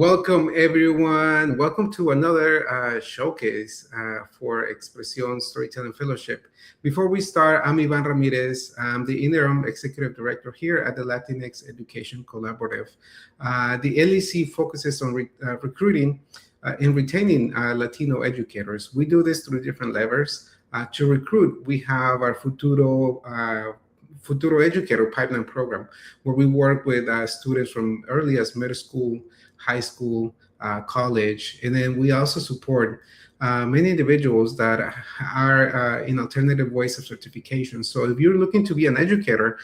Welcome, everyone. Welcome to another showcase for Expresión Storytelling Fellowship. Before we start, I'm Ivan Ramirez. I'm the interim executive director here at the Latinx Education Collaborative. The LEC focuses on recruiting and retaining Latino educators. We do this through different levers. To recruit, we have our Futuro Educator Pipeline Program, where we work with students from early as middle school, high school, college, and then we also support many individuals that are in alternative ways of certification. So if you're looking to be an educator,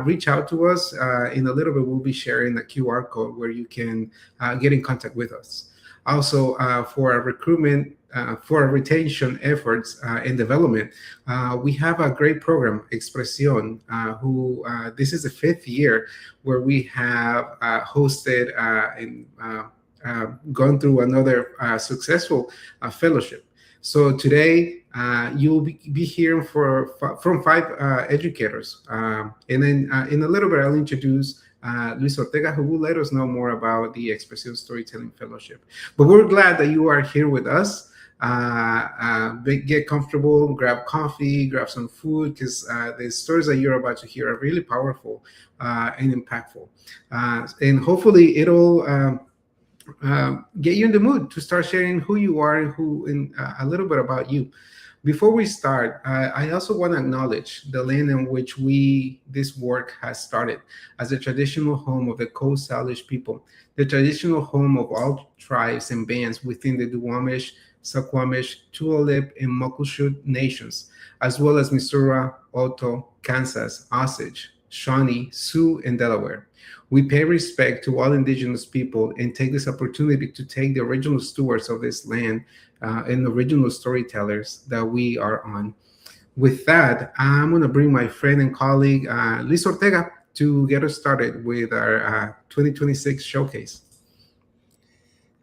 reach out to us. In a little bit, we'll be sharing a QR code where you can get in contact with us. Also, for our recruitment, for our retention efforts and development, we have a great program, Expresión, who this is the fifth year where we have hosted and gone through another successful fellowship. So today, you'll be hearing from five educators. And then in a little bit, I'll introduce Luis Ortega, who will let us know more about the Expresión Storytelling Fellowship. But we're glad that you are here with us. Get comfortable, grab coffee, grab some food, because the stories that you're about to hear are really powerful and impactful. And hopefully it'll get you in the mood to start sharing who you are and a little bit about you. Before we start, I also want to acknowledge the land in which this work has started as the traditional home of the Coast Salish people, the traditional home of all tribes and bands within the Duwamish, Suquamish, Tulalip, and Muckleshoot nations, as well as Missouri, Oto, Kansas, Osage, Shawnee, Sioux, and Delaware. We pay respect to all indigenous people and take this opportunity to thank the original stewards of this land and the original storytellers that we are on. With that, I'm going to bring my friend and colleague, Luis Ortega, to get us started with our 2026 showcase.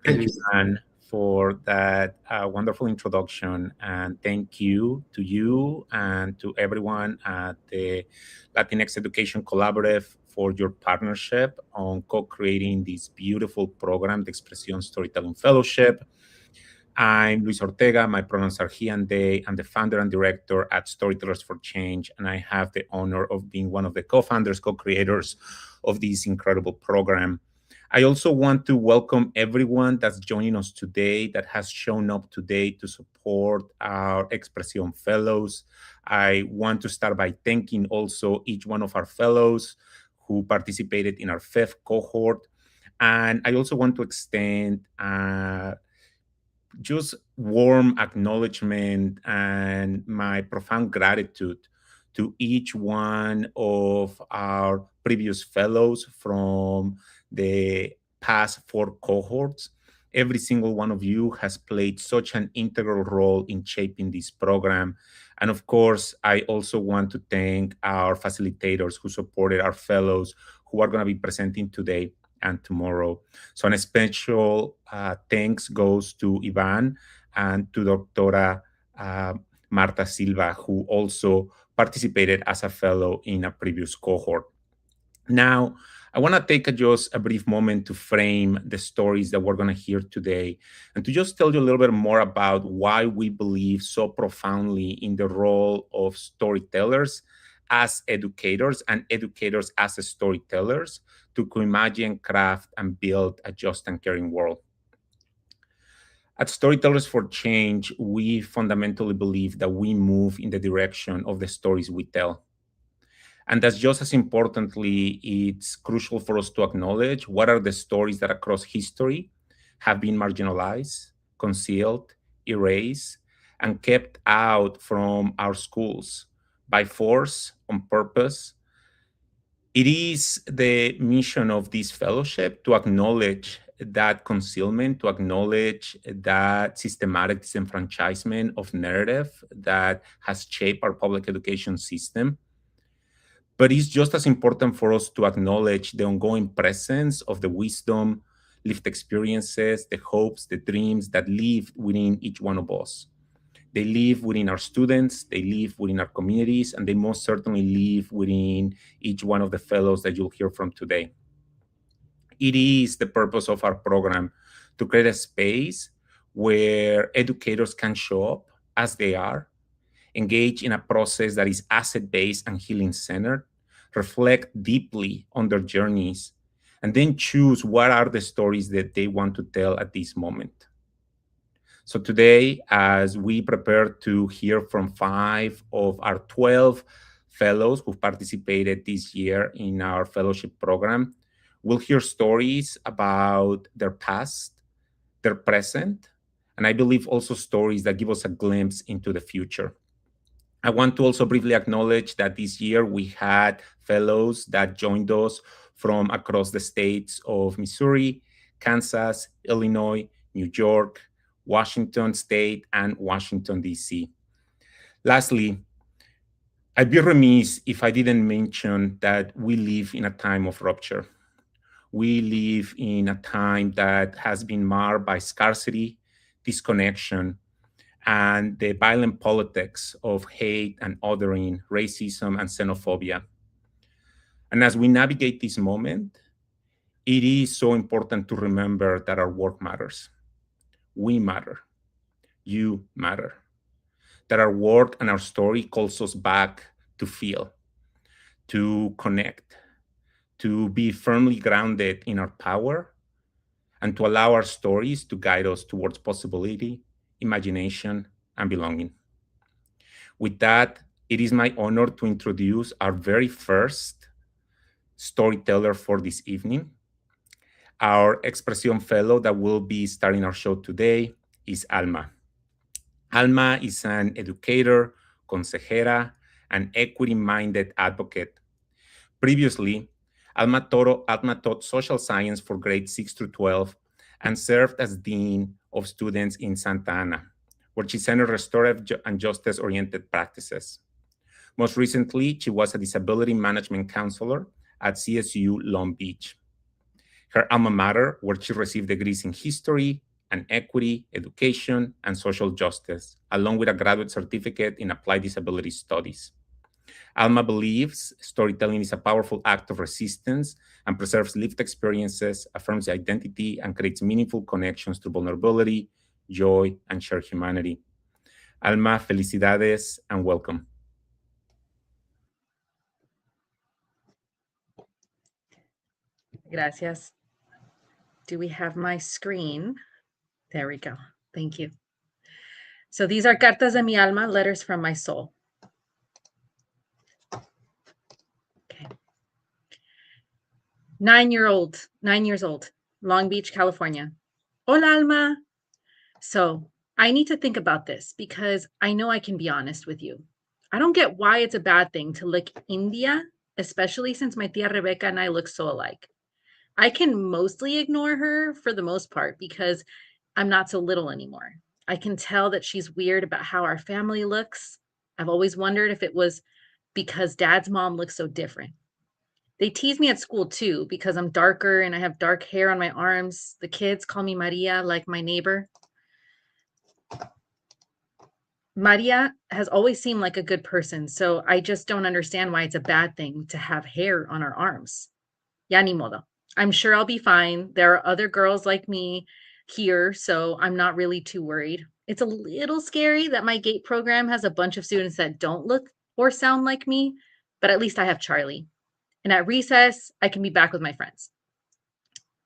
Thank you, Anne, for that wonderful introduction. And thank you to you and to everyone at the Latinx Education Collaborative for your partnership on co-creating this beautiful program, the Expresión Storytelling Fellowship. I'm Luis Ortega. My pronouns are he and they. I'm the founder and director at Storytellers for Change, and I have the honor of being one of the co-founders, co-creators of this incredible program. I also want to welcome everyone that's joining us today, that has shown up today to support our Expresión Fellows. I want to start by thanking also each one of our fellows who participated in our fifth cohort. And I also want to extend just warm acknowledgement and my profound gratitude to each one of our previous fellows from the past four cohorts. Every single one of you has played such an integral role in shaping this program. And of course, I also want to thank our facilitators who supported our fellows who are going to be presenting today and tomorrow. So a special thanks goes to Ivan and to Dr. Marta Silva, who also participated as a fellow in a previous cohort. Now, I want to take just a brief moment to frame the stories that we're going to hear today and to just tell you a little bit more about why we believe so profoundly in the role of storytellers as educators and educators as storytellers to imagine, craft, and build a just and caring world. At Storytellers for Change, we fundamentally believe that we move in the direction of the stories we tell. And that's just as importantly, it's crucial for us to acknowledge what are the stories that across history have been marginalized, concealed, erased, and kept out from our schools by force, on purpose. It is the mission of this fellowship to acknowledge that concealment, to acknowledge that systematic disenfranchisement of narrative that has shaped our public education system. But it's just as important for us to acknowledge the ongoing presence of the wisdom, lived experiences, the hopes, the dreams that live within each one of us. They live within our students, they live within our communities, and they most certainly live within each one of the fellows that you'll hear from today. It is the purpose of our program to create a space where educators can show up as they are, engage in a process that is asset based and healing centered, reflect deeply on their journeys, and then choose what are the stories that they want to tell at this moment. So today, as we prepare to hear from 5 of our 12 fellows who participated this year in our fellowship program, we'll hear stories about their past, their present, and I believe also stories that give us a glimpse into the future. I want to also briefly acknowledge that this year we had fellows that joined us from across the states of Missouri, Kansas, Illinois, New York, Washington State, and Washington, D.C. Lastly, I'd be remiss if I didn't mention that we live in a time of rupture. We live in a time that has been marred by scarcity, disconnection, and the violent politics of hate and othering, racism and xenophobia. And as we navigate this moment, it is so important to remember that our work matters. We matter. You matter. That our work and our story calls us back to feel, to connect, to be firmly grounded in our power, and to allow our stories to guide us towards possibility, imagination, and belonging. With that, it is my honor to introduce our very first storyteller for this evening. Our Expresión fellow that will be starting our show today is Alma. Alma is an educator, consejera, and equity-minded advocate. Previously, Alma taught social science for grades 6 through 12 and served as Dean of Students in Santa Ana, where she centered restorative and justice-oriented practices. Most recently, she was a disability management counselor at CSU Long Beach, her alma mater, where she received degrees in history and equity, education, and social justice, along with a graduate certificate in applied disability studies. Alma believes storytelling is a powerful act of resistance and preserves lived experiences, affirms identity, and creates meaningful connections through vulnerability, joy, and shared humanity. Alma, felicidades and welcome. Gracias. Do we have my screen? There we go. Thank you. So these are cartas de mi alma, letters from my soul. Okay. 9 years old, Long Beach, California. Hola, Alma. So I need to think about this because I know I can be honest with you. I don't get why it's a bad thing to look India, especially since my tia Rebecca and I look so alike. I can mostly ignore her for the most part because I'm not so little anymore. I can tell that she's weird about how our family looks. I've always wondered if it was because dad's mom looks so different. They tease me at school too because I'm darker and I have dark hair on my arms. The kids call me Maria, like my neighbor. Maria has always seemed like a good person, so I just don't understand why it's a bad thing to have hair on our arms. Ya ni modo. I'm sure I'll be fine. There are other girls like me here, so I'm not really too worried. It's a little scary that my GATE program has a bunch of students that don't look or sound like me, but at least I have Charlie. And at recess, I can be back with my friends.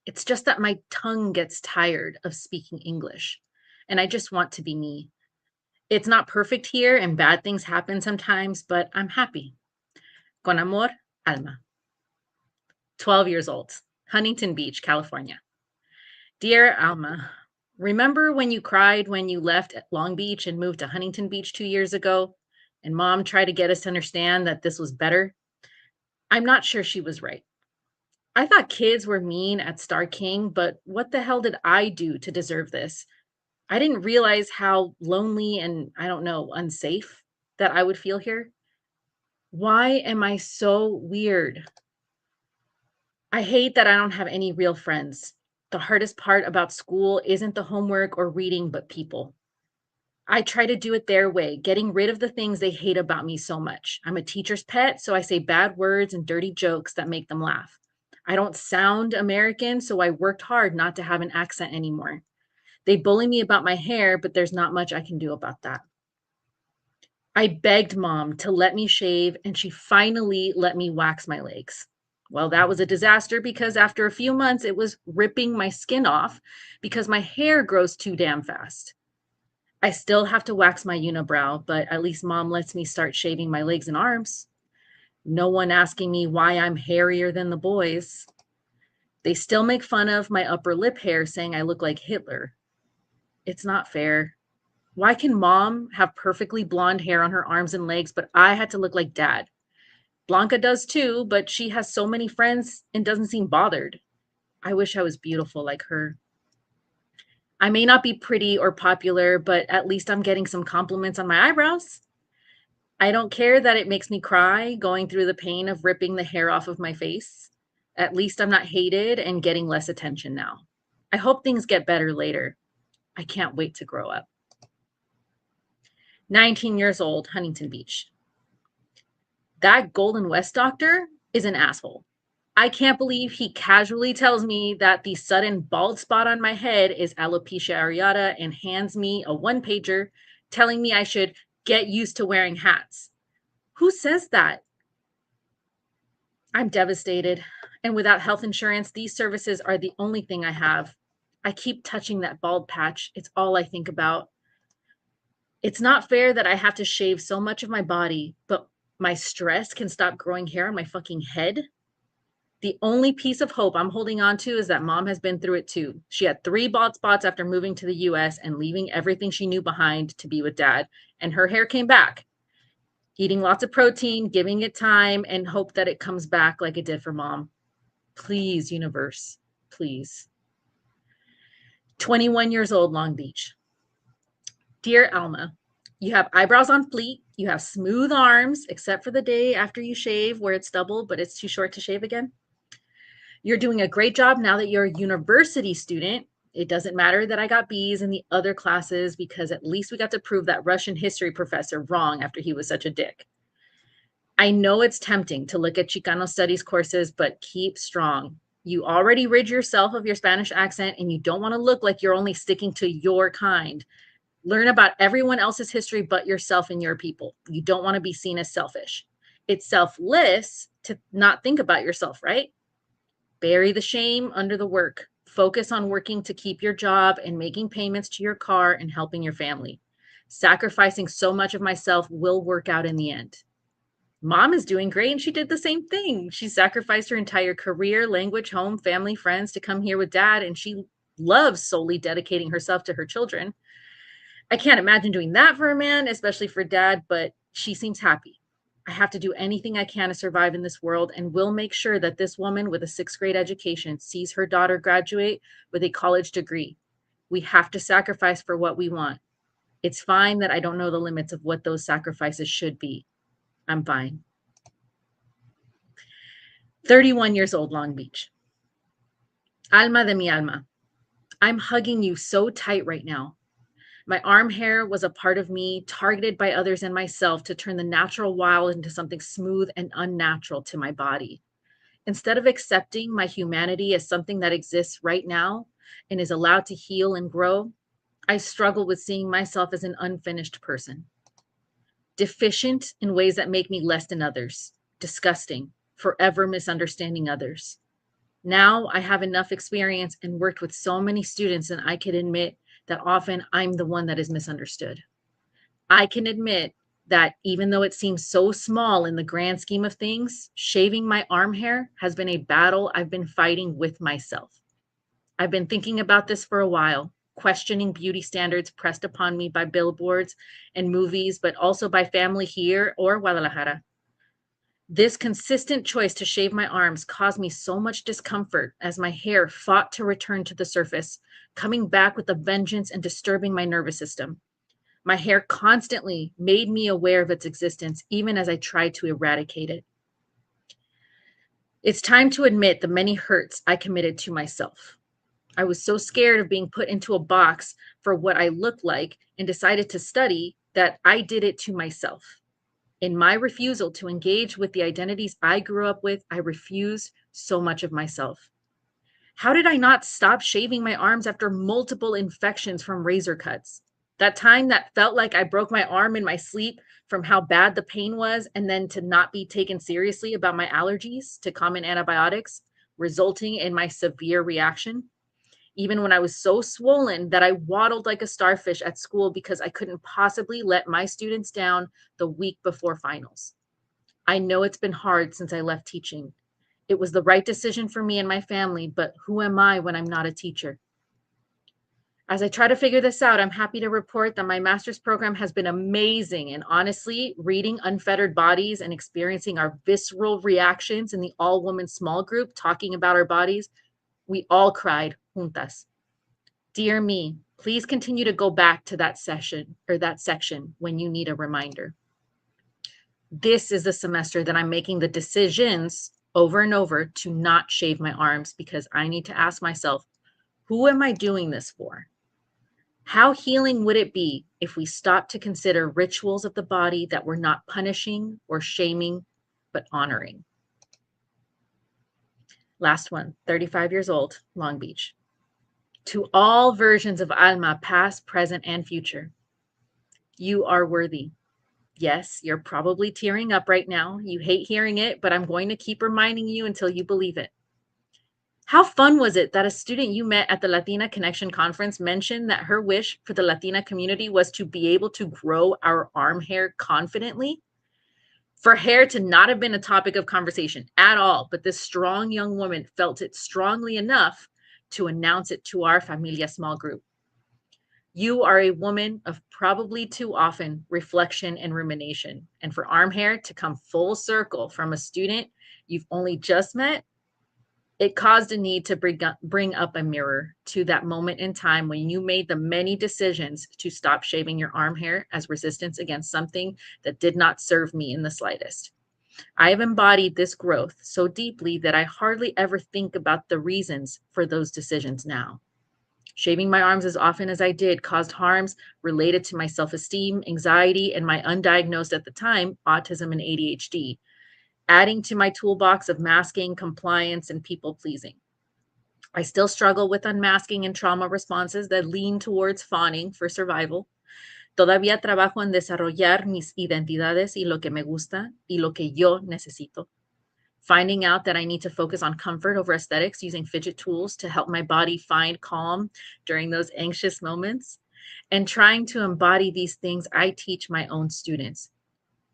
It's just that my tongue gets tired of speaking English, and I just want to be me. It's not perfect here, and bad things happen sometimes, but I'm happy. Con amor, Alma. 12 years old, Huntington Beach, California. Dear Alma, remember when you cried when you left at Long Beach and moved to Huntington Beach 2 years ago, and mom tried to get us to understand that this was better? I'm not sure she was right. I thought kids were mean at Star King, but what the hell did I do to deserve this? I didn't realize how lonely and, I don't know, unsafe that I would feel here. Why am I so weird? I hate that I don't have any real friends. The hardest part about school isn't the homework or reading, but people. I try to do it their way, getting rid of the things they hate about me so much. I'm a teacher's pet, so I say bad words and dirty jokes that make them laugh. I don't sound American, so I worked hard not to have an accent anymore. They bully me about my hair, but there's not much I can do about that. I begged mom to let me shave, and she finally let me wax my legs. Well, that was a disaster because after a few months, it was ripping my skin off because my hair grows too damn fast. I still have to wax my unibrow, but at least mom lets me start shaving my legs and arms. No one asking me why I'm hairier than the boys. They still make fun of my upper lip hair, saying I look like Hitler. It's not fair. Why can mom have perfectly blonde hair on her arms and legs, but I had to look like dad? Blanca does too, but she has so many friends and doesn't seem bothered. I wish I was beautiful like her. I may not be pretty or popular, but at least I'm getting some compliments on my eyebrows. I don't care that it makes me cry going through the pain of ripping the hair off of my face. At least I'm not hated and getting less attention now. I hope things get better later. I can't wait to grow up. 19 years old, Huntington Beach. That Golden West doctor is an asshole. I can't believe he casually tells me that the sudden bald spot on my head is alopecia areata and hands me a one-pager telling me I should get used to wearing hats. Who says that? I'm devastated. And without health insurance, these services are the only thing I have. I keep touching that bald patch. It's all I think about. It's not fair that I have to shave so much of my body, but my stress can stop growing hair on my fucking head. The only piece of hope I'm holding on to is that mom has been through it too. She had 3 bald spots after moving to the US and leaving everything she knew behind to be with dad, and her hair came back. Eating lots of protein, giving it time, and hope that it comes back like it did for mom. Please, universe, please. 21 years old, Long Beach. Dear Alma, you have eyebrows on fleek, you have smooth arms, except for the day after you shave where it's double, but it's too short to shave again. You're doing a great job now that you're a university student. It doesn't matter that I got B's in the other classes because at least we got to prove that Russian history professor wrong after he was such a dick. I know it's tempting to look at Chicano studies courses, but keep strong. You already rid yourself of your Spanish accent and you don't want to look like you're only sticking to your kind. Learn about everyone else's history but yourself and your people. You don't want to be seen as selfish. It's selfless to not think about yourself, right? Bury the shame under the work. Focus on working to keep your job and making payments to your car and helping your family. Sacrificing so much of myself will work out in the end. Mom is doing great and she did the same thing. She sacrificed her entire career, language, home, family, friends to come here with dad, and she loves solely dedicating herself to her children. I can't imagine doing that for a man, especially for dad, but she seems happy. I have to do anything I can to survive in this world and will make sure that this woman with a 6th grade education sees her daughter graduate with a college degree. We have to sacrifice for what we want. It's fine that I don't know the limits of what those sacrifices should be. I'm fine. 31 years old, Long Beach. Alma de mi alma. I'm hugging you so tight right now. My arm hair was a part of me, targeted by others and myself to turn the natural wild into something smooth and unnatural to my body. Instead of accepting my humanity as something that exists right now and is allowed to heal and grow, I struggle with seeing myself as an unfinished person. Deficient in ways that make me less than others. Disgusting. Forever misunderstanding others. Now I have enough experience and worked with so many students, and I can admit that often I'm the one that is misunderstood. I can admit that even though it seems so small in the grand scheme of things, shaving my arm hair has been a battle I've been fighting with myself. I've been thinking about this for a while, questioning beauty standards pressed upon me by billboards and movies, but also by family here or Guadalajara. This consistent choice to shave my arms caused me so much discomfort as my hair fought to return to the surface, coming back with a vengeance and disturbing my nervous system. My hair constantly made me aware of its existence, even as I tried to eradicate it. It's time to admit the many hurts I committed to myself. I was so scared of being put into a box for what I looked like and decided to study that I did it to myself. In my refusal to engage with the identities I grew up with, I refused so much of myself? How did I not stop shaving my arms after multiple infections from razor cuts? That time that felt like I broke my arm in my sleep from how bad the pain was, and then to not be taken seriously about my allergies to common antibiotics, resulting in my severe reaction. Even when I was so swollen that I waddled like a starfish at school because I couldn't possibly let my students down the week before finals. I know it's been hard since I left teaching. It was the right decision for me and my family, but who am I when I'm not a teacher? As I try to figure this out, I'm happy to report that my master's program has been amazing. And honestly, reading Unfettered Bodies and experiencing our visceral reactions in the all woman small group talking about our bodies, we all cried juntas. Dear me, please continue to go back to that session or that section when you need a reminder. This is the semester that I'm making the decisions over and over to not shave my arms because I need to ask myself, who am I doing this for? How healing would it be if we stopped to consider rituals of the body that we're not punishing or shaming, but honoring? Last one, 35 years old, Long Beach. To all versions of Alma, past, present, and future, you are worthy. Yes, you're probably tearing up right now. You hate hearing it, but I'm going to keep reminding you until you believe it. How fun was it that a student you met at the Latina Connection Conference mentioned that her wish for the Latina community was to be able to grow our arm hair confidently? For hair to not have been a topic of conversation at all, but this strong young woman felt it strongly enough to announce it to our Familia small group. You are a woman of probably too often reflection and rumination. And for arm hair to come full circle from a student you've only just met, it caused a need to bring up a mirror to that moment in time when you made the many decisions to stop shaving your arm hair as resistance against something that did not serve me in the slightest. I have embodied this growth so deeply that I hardly ever think about the reasons for those decisions now. Shaving my arms as often as I did caused harms related to my self-esteem, anxiety, and my undiagnosed at the time autism and ADHD, adding to my toolbox of masking, compliance, and people pleasing. I still struggle with unmasking and trauma responses that lean towards fawning for survival. Todavía trabajo en desarrollar mis identidades y lo que me gusta y lo que yo necesito. Finding out that I need to focus on comfort over aesthetics using fidget tools to help my body find calm during those anxious moments, and trying to embody these things I teach my own students.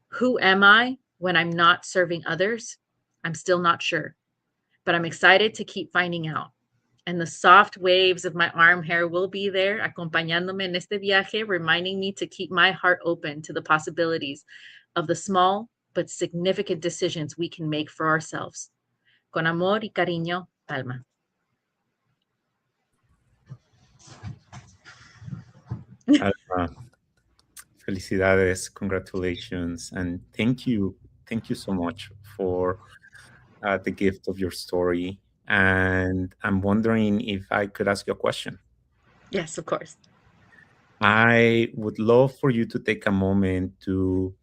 Who am I when I'm not serving others? I'm still not sure, but I'm excited to keep finding out. And the soft waves of my arm hair will be there, acompañándome en este viaje, reminding me to keep my heart open to the possibilities of the small but significant decisions we can make for ourselves. Con amor y cariño, Alma. Alma, felicidades, congratulations, and thank you so much for the gift of your story. And I'm wondering if I could ask you a question. Yes, of course. I would love for you to take a moment to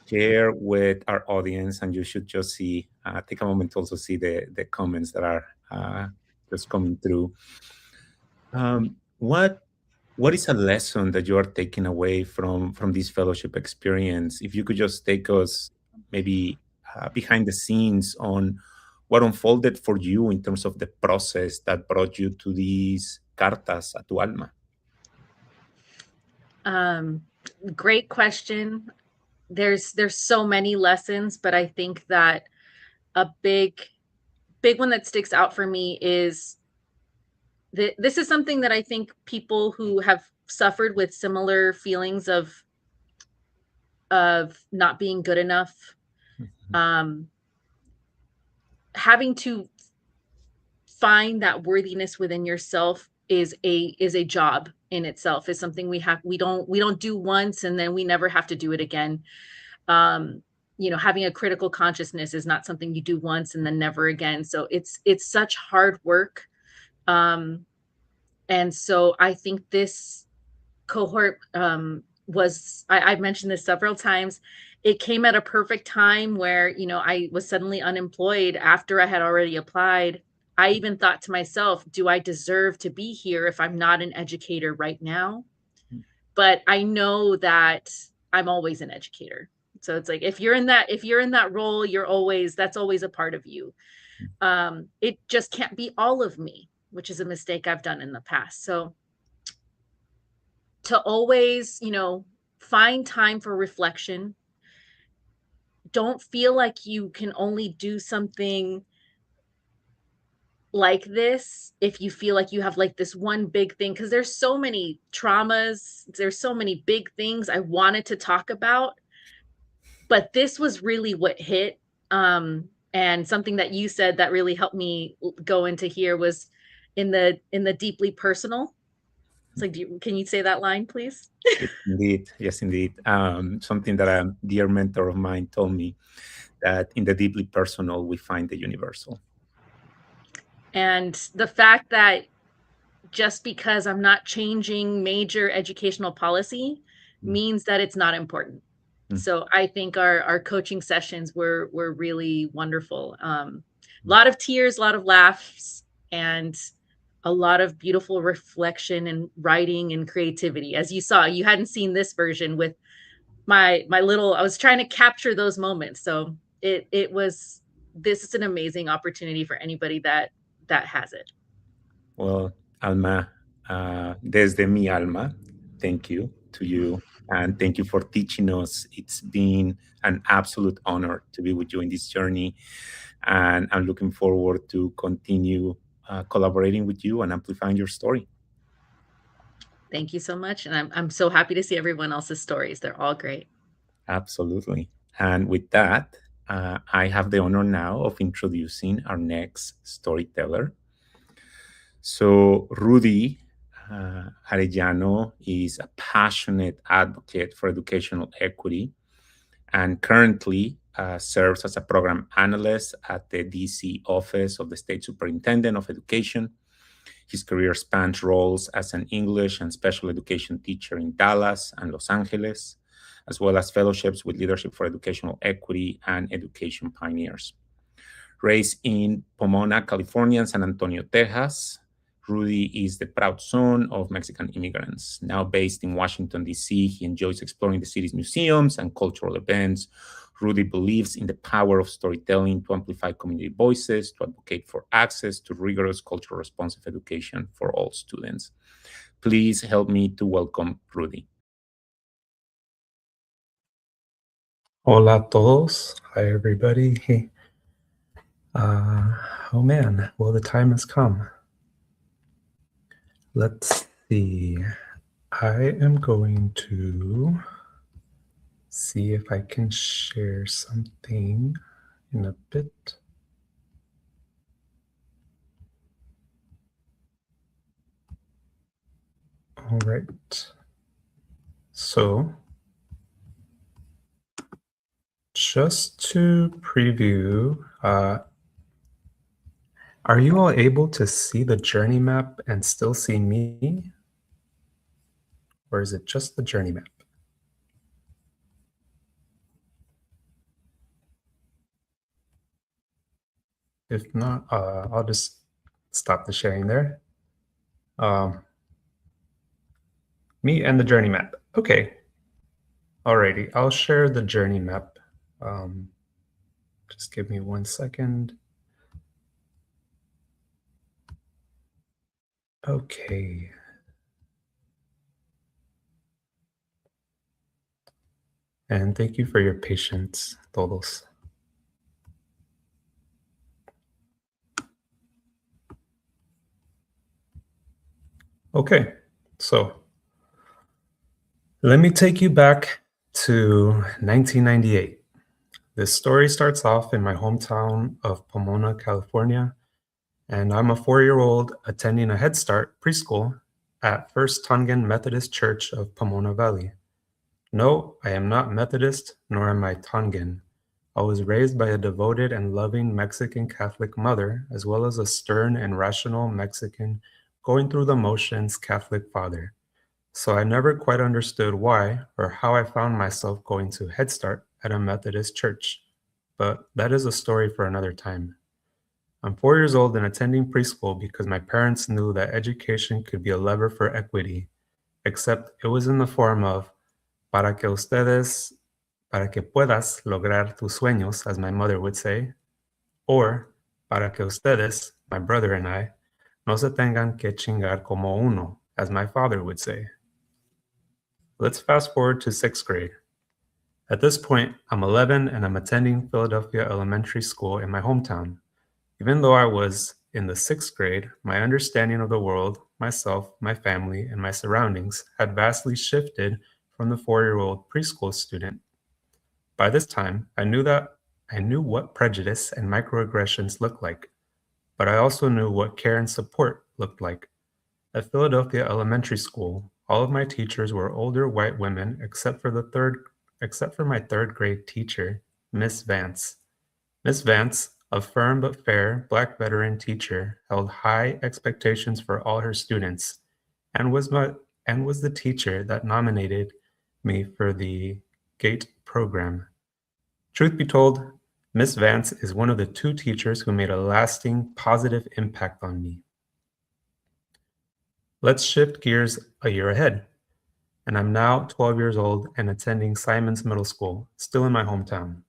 share with our audience, and you should just see, take a moment to also see the comments that are just coming through. What is a lesson that you are taking away from this fellowship experience? If you could just take us maybe behind the scenes on what unfolded for you in terms of the process that brought you to these cartas a tu alma. Great question. There's so many lessons, but I think that a big one that sticks out for me is this is something that I think people who have suffered with similar feelings of not being good enough, having to find that worthiness within yourself is a job in itself, is something we don't do once and then we never have to do it again. Having a critical consciousness is not something you do once and then never again. So it's such hard work. And so I think this cohort I've mentioned this several times. It came at a perfect time where, I was suddenly unemployed after I had already applied. I even thought to myself, do I deserve to be here if I'm not an educator right now? But I know that I'm always an educator. So it's like, if you're in that role, that's always a part of you. It just can't be all of me, which is a mistake I've done in the past. So to always, find time for reflection. Don't feel like you can only do something like this if you feel like you have like this one big thing, because there's so many traumas, there's so many big things I wanted to talk about, but this was really what hit. And something that you said that really helped me go into here was in the deeply personal. It's like, can you say that line, please? Yes, indeed. Yes, indeed. Something that a dear mentor of mine told me, that in the deeply personal, we find the universal. And the fact that just because I'm not changing major educational policy means that it's not important. So I think our coaching sessions were really wonderful. A lot of tears, a lot of laughs, and a lot of beautiful reflection and writing and creativity. As you saw, you hadn't seen this version with my little, I was trying to capture those moments. So this is an amazing opportunity for anybody that has it. Well, Alma, desde mi alma, thank you to you. And thank you for teaching us. It's been an absolute honor to be with you in this journey. And I'm looking forward to continue collaborating with you and amplifying your story. Thank you so much. And I'm so happy to see everyone else's stories. They're all great. Absolutely. And with that, I have the honor now of introducing our next storyteller. So Rudy Arellano is a passionate advocate for educational equity and currently serves as a program analyst at the DC office of the State Superintendent of Education. His career spans roles as an English and special education teacher in Dallas and Los Angeles, as well as fellowships with Leadership for Educational Equity and Education Pioneers. Raised in Pomona, California, and San Antonio, Texas, Rudy is the proud son of Mexican immigrants. Now based in Washington, D.C., he enjoys exploring the city's museums and cultural events. Rudy believes in the power of storytelling to amplify community voices, to advocate for access to rigorous cultural responsive education for all students. Please help me to welcome Rudy. Hola a todos. Hi, everybody. Oh man, well, the time has come. Let's see. I am going to see if I can share something in a bit. All right. So, just to preview, are you all able to see the journey map and still see me? Or is it just the journey map? If not, I'll just stop the sharing there. Me and the journey map. Okay. Alrighty, I'll share the journey map. Just give me 1 second. Okay. And thank you for your patience, todos. Okay, so let me take you back to 1998. This story starts off in my hometown of Pomona, California, and I'm a 4-year-old attending a Head Start preschool at First Tongan Methodist Church of Pomona Valley. No, I am not Methodist, nor am I Tongan. I was raised by a devoted and loving Mexican Catholic mother, as well as a stern and rational Mexican going through the motions Catholic father. So I never quite understood why or how I found myself going to Head Start at a Methodist church. But that is a story for another time. I'm 4 years old and attending preschool because my parents knew that education could be a lever for equity, except it was in the form of para que puedas lograr tus sueños, as my mother would say, or para que ustedes, my brother and I, no se tengan que chingar como uno, as my father would say. Let's fast forward to 6th grade. At this point, I'm 11 and I'm attending Philadelphia Elementary School in my hometown. Even though I was in the 6th grade, my understanding of the world, myself, my family, and my surroundings had vastly shifted from the 4-year-old preschool student. By this time, I knew what prejudice and microaggressions looked like, but I also knew what care and support looked like. At Philadelphia Elementary School, all of my teachers were older white women except for my 3rd grade teacher, Miss Vance. Miss Vance, a firm but fair Black veteran teacher, held high expectations for all her students and was the teacher that nominated me for the GATE program. Truth be told, Miss Vance is one of the 2 teachers who made a lasting positive impact on me. Let's shift gears a year ahead, and I'm now 12 years old and attending Simons Middle School, still in my hometown.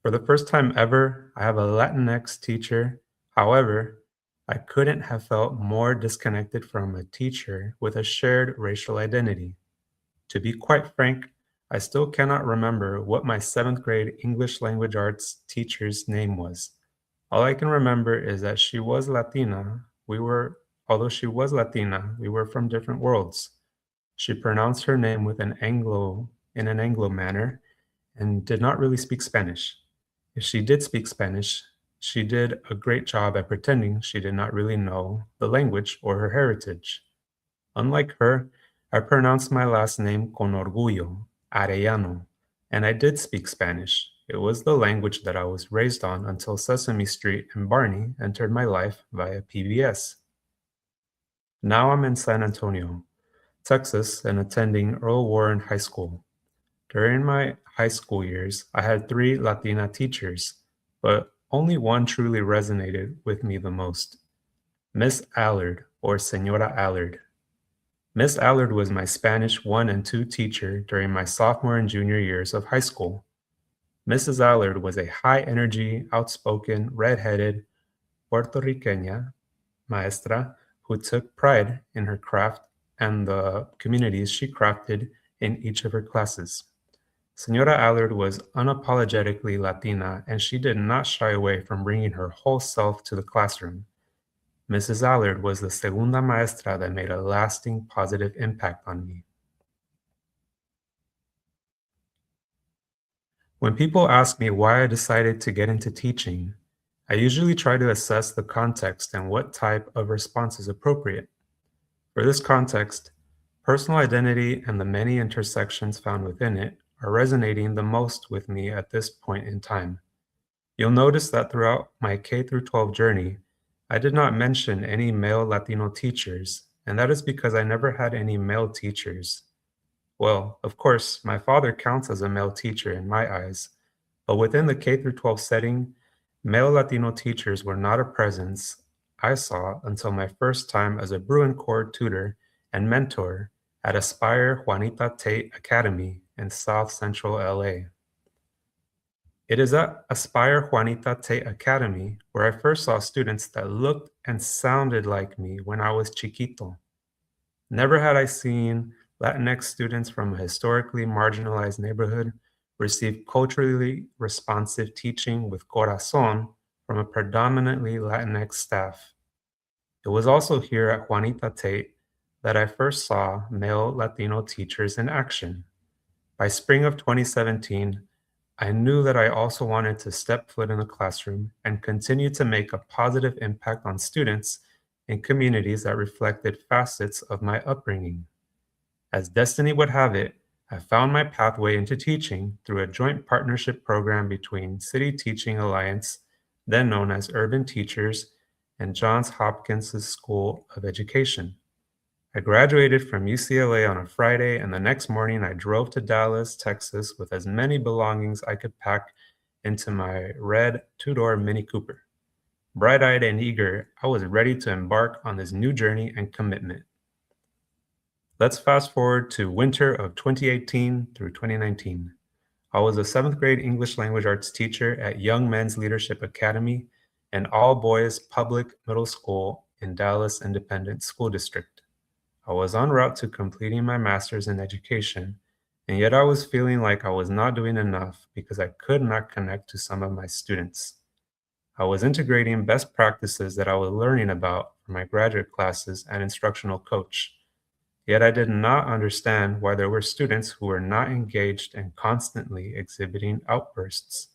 For the first time ever, I have a Latinx teacher. However, I couldn't have felt more disconnected from a teacher with a shared racial identity. To be quite frank, I still cannot remember what my 7th grade English language arts teacher's name was. All I can remember is that she was Latina. Although she was Latina, we were from different worlds. She pronounced her name in an Anglo manner and did not really speak Spanish. If she did speak Spanish, she did a great job at pretending she did not really know the language or her heritage. Unlike her, I pronounced my last name con orgullo, Arellano, and I did speak Spanish. It was the language that I was raised on until Sesame Street and Barney entered my life via PBS. Now I'm in San Antonio, Texas, and attending Earl Warren High School. During my high school years, I had 3 Latina teachers, but only one truly resonated with me the most. Miss Allard, or Senora Allard. Miss Allard was my Spanish 1 and 2 teacher during my sophomore and junior years of high school. Mrs. Allard was a high-energy, outspoken, red-headed Puerto Riqueña maestra who took pride in her craft and the communities she crafted in each of her classes. Senora Allard was unapologetically Latina, and she did not shy away from bringing her whole self to the classroom. Mrs. Allard was the segunda maestra that made a lasting positive impact on me. When people ask me why I decided to get into teaching, I usually try to assess the context and what type of response is appropriate. For this context, personal identity and the many intersections found within it are resonating the most with me at this point in time. You'll notice that throughout my K-12 journey, I did not mention any male Latino teachers, and that is because I never had any male teachers. Well, of course, my father counts as a male teacher in my eyes, but within the K-12 setting, male Latino teachers were not a presence I saw until my first time as a Bruin Corps tutor and mentor at Aspire Juanita Tate Academy in South Central LA. It is at Aspire Juanita Tate Academy where I first saw students that looked and sounded like me when I was chiquito. Never had I seen Latinx students from a historically marginalized neighborhood receive culturally responsive teaching with corazon from a predominantly Latinx staff. It was also here at Juanita Tate that I first saw male Latino teachers in action. By spring of 2017, I knew that I also wanted to step foot in the classroom and continue to make a positive impact on students in communities that reflected facets of my upbringing. As destiny would have it, I found my pathway into teaching through a joint partnership program between City Teaching Alliance, then known as Urban Teachers, and Johns Hopkins School of Education. I graduated from UCLA on a Friday, and the next morning I drove to Dallas, Texas with as many belongings I could pack into my red two-door Mini Cooper. Bright-eyed and eager, I was ready to embark on this new journey and commitment. Let's fast forward to winter of 2018 through 2019. I was a 7th grade English language arts teacher at Young Men's Leadership Academy, an all-boys public middle school in Dallas Independent School District. I was en route to completing my master's in education, and yet I was feeling like I was not doing enough because I could not connect to some of my students. I was integrating best practices that I was learning about from my graduate classes and instructional coach. Yet I did not understand why there were students who were not engaged and constantly exhibiting outbursts.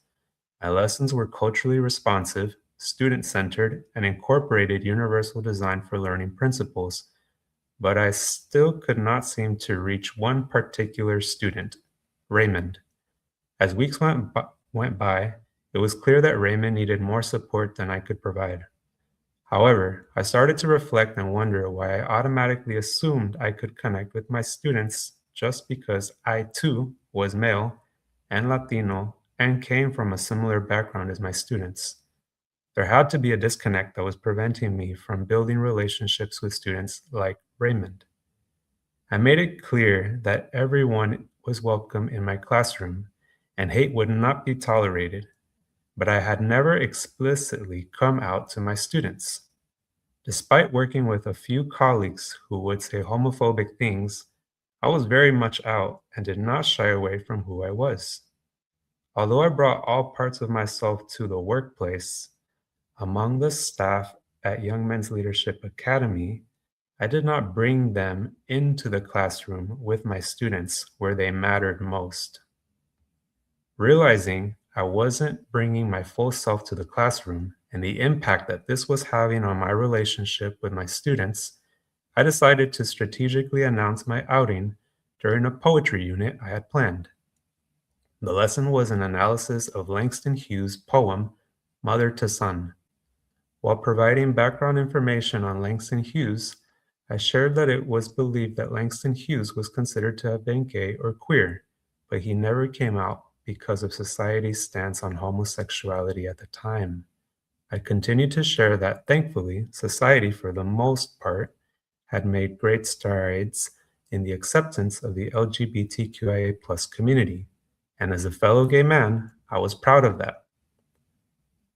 My lessons were culturally responsive, student-centered, and incorporated universal design for learning principles, but I still could not seem to reach one particular student, Raymond. As weeks went by, it was clear that Raymond needed more support than I could provide. However, I started to reflect and wonder why I automatically assumed I could connect with my students just because I too was male and Latino and came from a similar background as my students. There had to be a disconnect that was preventing me from building relationships with students like Raymond. I made it clear that everyone was welcome in my classroom and hate would not be tolerated, but I had never explicitly come out to my students. Despite working with a few colleagues who would say homophobic things, I was very much out and did not shy away from who I was. Although I brought all parts of myself to the workplace, among the staff at Young Men's Leadership Academy, I did not bring them into the classroom with my students where they mattered most. Realizing I wasn't bringing my full self to the classroom and the impact that this was having on my relationship with my students, I decided to strategically announce my outing during a poetry unit I had planned. The lesson was an analysis of Langston Hughes' poem, Mother to Son. While providing background information on Langston Hughes, I shared that it was believed that Langston Hughes was considered to have been gay or queer, but he never came out because of society's stance on homosexuality at the time. I continued to share that, thankfully, society, for the most part, had made great strides in the acceptance of the LGBTQIA+ community, and as a fellow gay man, I was proud of that.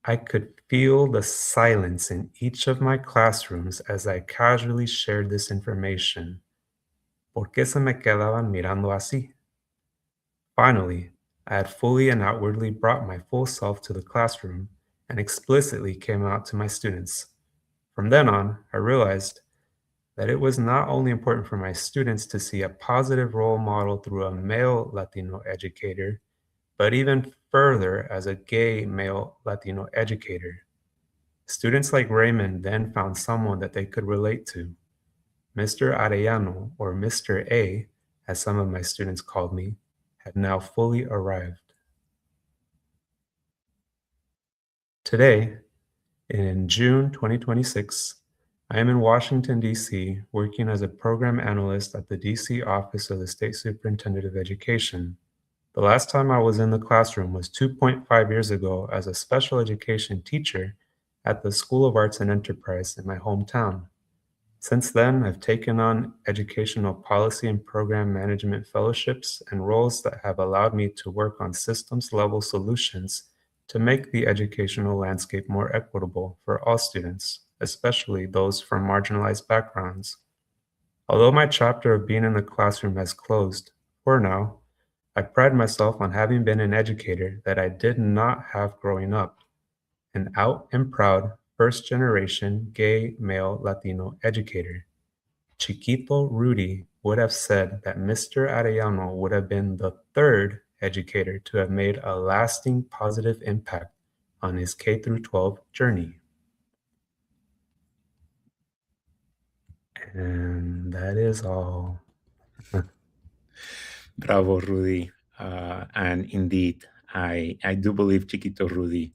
I could feel the silence in each of my classrooms as I casually shared this information. ¿Por qué se me quedaban mirando así? Finally, I had fully and outwardly brought my full self to the classroom and explicitly came out to my students. From then on, I realized that it was not only important for my students to see a positive role model through a male Latino educator, but even further as a gay male Latino educator. Students like Raymond then found someone that they could relate to. Mr. Arellano, or Mr. A, as some of my students called me, had now fully arrived. Today, in June 2026, I am in Washington, D.C., working as a program analyst at the D.C. Office of the State Superintendent of Education. The last time I was in the classroom was 2.5 years ago as a special education teacher at the School of Arts and Enterprise in my hometown. Since then, I've taken on educational policy and program management fellowships and roles that have allowed me to work on systems-level solutions to make the educational landscape more equitable for all students, especially those from marginalized backgrounds. Although my chapter of being in the classroom has closed, for now, I pride myself on having been an educator that I did not have growing up, an out and proud first-generation gay male Latino educator. Chiquito Rudy would have said that Mr. Arellano would have been the third educator to have made a lasting positive impact on his K-12 journey. And that is all. Bravo, Rudy. And indeed, I do believe Chiquito Rudy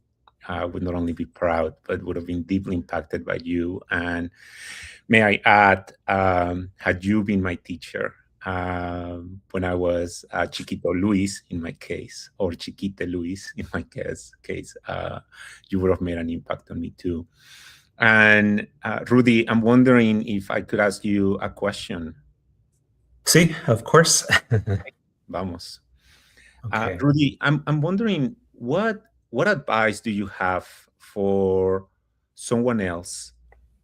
would not only be proud, but would have been deeply impacted by you. And may I add, had you been my teacher when I was Chiquito Luis, in my case, or Chiquite Luis, in my case, you would have made an impact on me too. And Rudy, I'm wondering if I could ask you a question. Sí, of course. Vamos. Okay. Rudy, I'm wondering what advice do you have for someone else,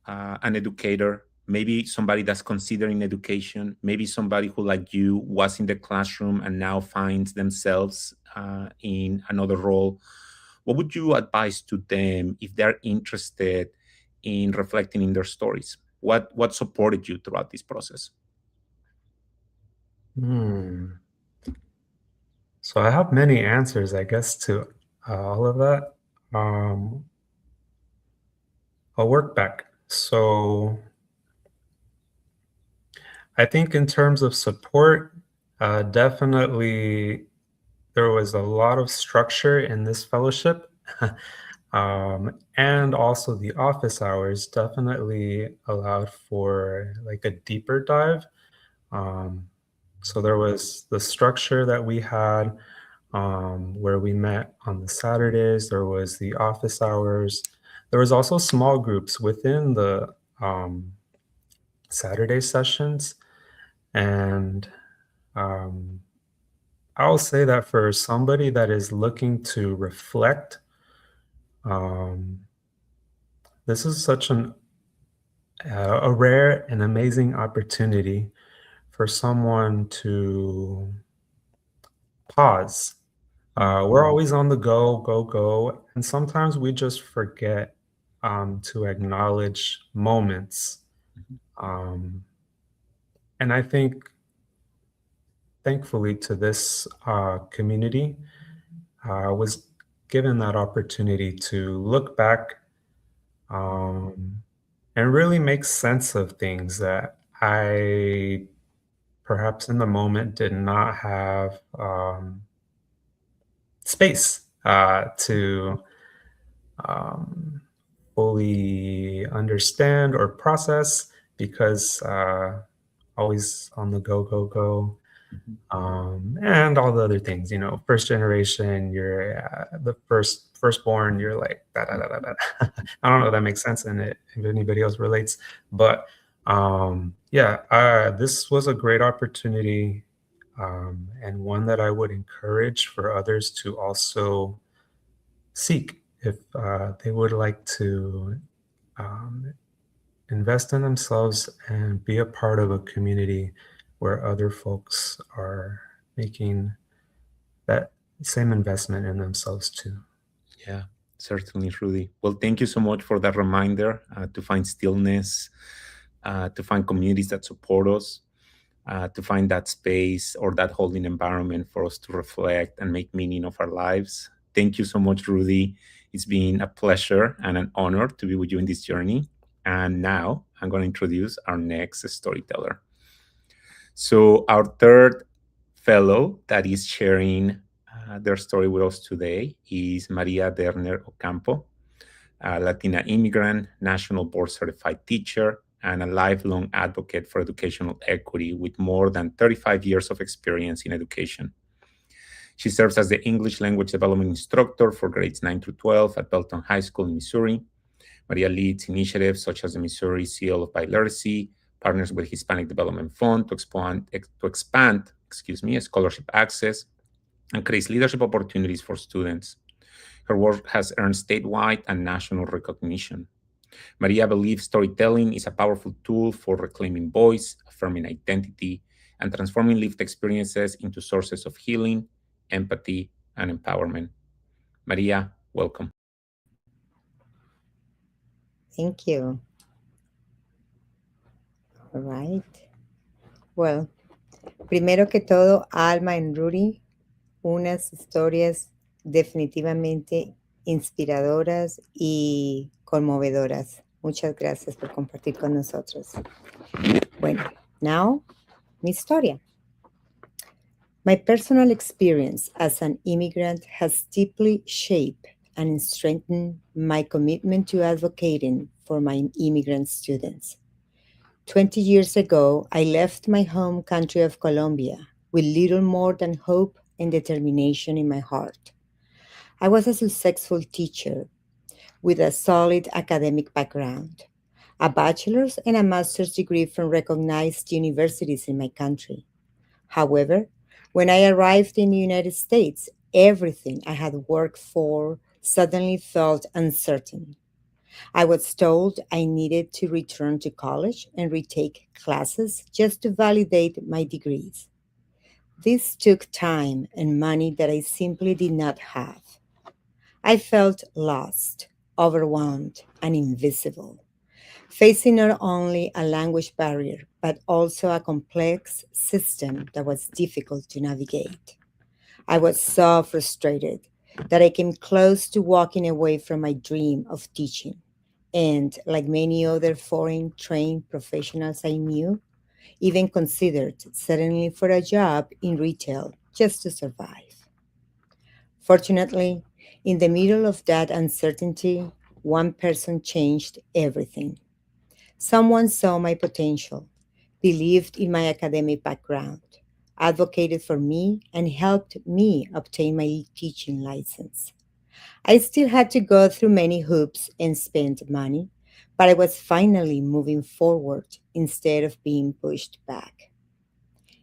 an educator, maybe somebody that's considering education, maybe somebody who, like you, was in the classroom and now finds themselves in another role? What would you advise to them if they're interested in reflecting in their stories? What supported you throughout this process? So I have many answers, I guess, to all of that. I'll work back. So I think in terms of support, definitely there was a lot of structure in this fellowship. And also the office hours definitely allowed for like a deeper dive. So there was the structure that we had where we met on the Saturdays. There was the office hours. There was also small groups within the Saturday sessions. And I'll say that for somebody that is looking to reflect, this is such a rare and amazing opportunity for someone to pause. We're always on the go, and sometimes we just forget to acknowledge moments. And I think, thankfully, to this community, I was given that opportunity to look back and really make sense of things that I perhaps in the moment did not have space to fully understand or process, because always on the go. And all the other things, first generation, you're the firstborn, you're like da, da, da, da, da. I don't know if that makes sense and if anybody else relates, but this was a great opportunity, and one that I would encourage for others to also seek if they would like to invest in themselves and be a part of a community where other folks are making that same investment in themselves too. Yeah, certainly, Rudy. Well, thank you so much for that reminder to find stillness, to find communities that support us, to find that space or that holding environment for us to reflect and make meaning of our lives. Thank you so much, Rudy. It's been a pleasure and an honor to be with you in this journey. And now I'm going to introduce our next storyteller. So our third fellow that is sharing their story with us today is Maria Derner Ocampo, a Latina immigrant, national board certified teacher, and a lifelong advocate for educational equity with more than 35 years of experience in education. She serves as the English language development instructor for grades 9 through 12 at Belton High School in Missouri. Maria leads initiatives such as the Missouri Seal of Biliteracy, partners with Hispanic Development Fund to expand scholarship access, and creates leadership opportunities for students. Her work has earned statewide and national recognition. Maria believes storytelling is a powerful tool for reclaiming voice, affirming identity, and transforming lived experiences into sources of healing, empathy, and empowerment. Maria, welcome. Thank you. All right. Well, primero que todo, Alma and Rudy, unas historias definitivamente inspiradoras y conmovedoras. Muchas gracias por compartir con nosotros. Bueno, now, mi historia. My personal experience as an immigrant has deeply shaped and strengthened my commitment to advocating for my immigrant students. 20 years ago, I left my home country of Colombia with little more than hope and determination in my heart. I was a successful teacher with a solid academic background, a bachelor's and a master's degree from recognized universities in my country. However, when I arrived in the United States, everything I had worked for suddenly felt uncertain. I was told I needed to return to college and retake classes just to validate my degrees. This took time and money that I simply did not have. I felt lost, overwhelmed, and invisible, facing not only a language barrier, but also a complex system that was difficult to navigate. I was so frustrated that I came close to walking away from my dream of teaching. And like many other foreign trained professionals I knew, even considered settling for a job in retail just to survive. Fortunately, in the middle of that uncertainty, one person changed everything. Someone saw my potential, believed in my academic background, advocated for me, and helped me obtain my teaching license. I still had to go through many hoops and spend money, but I was finally moving forward instead of being pushed back.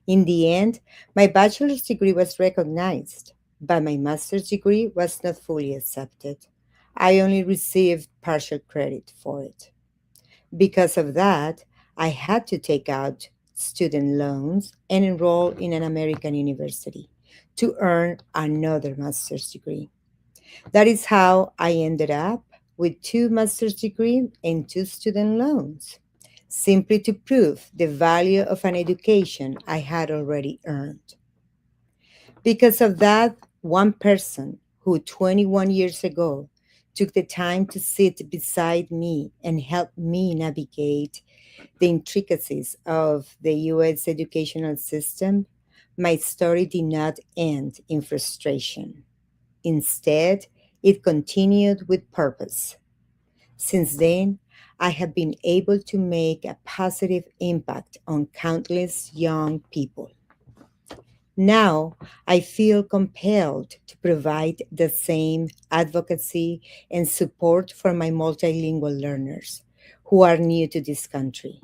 In the end, my bachelor's degree was recognized, but my master's degree was not fully accepted. I only received partial credit for it. Because of that, I had to take out student loans and enroll in an American university to earn another master's degree. That is how I ended up with two master's degrees and two student loans, simply to prove the value of an education I had already earned. Because of that, one person who 21 years ago took the time to sit beside me and help me navigate the intricacies of the US educational system, my story did not end in frustration. Instead, it continued with purpose. Since then, I have been able to make a positive impact on countless young people. Now, I feel compelled to provide the same advocacy and support for my multilingual learners who are new to this country.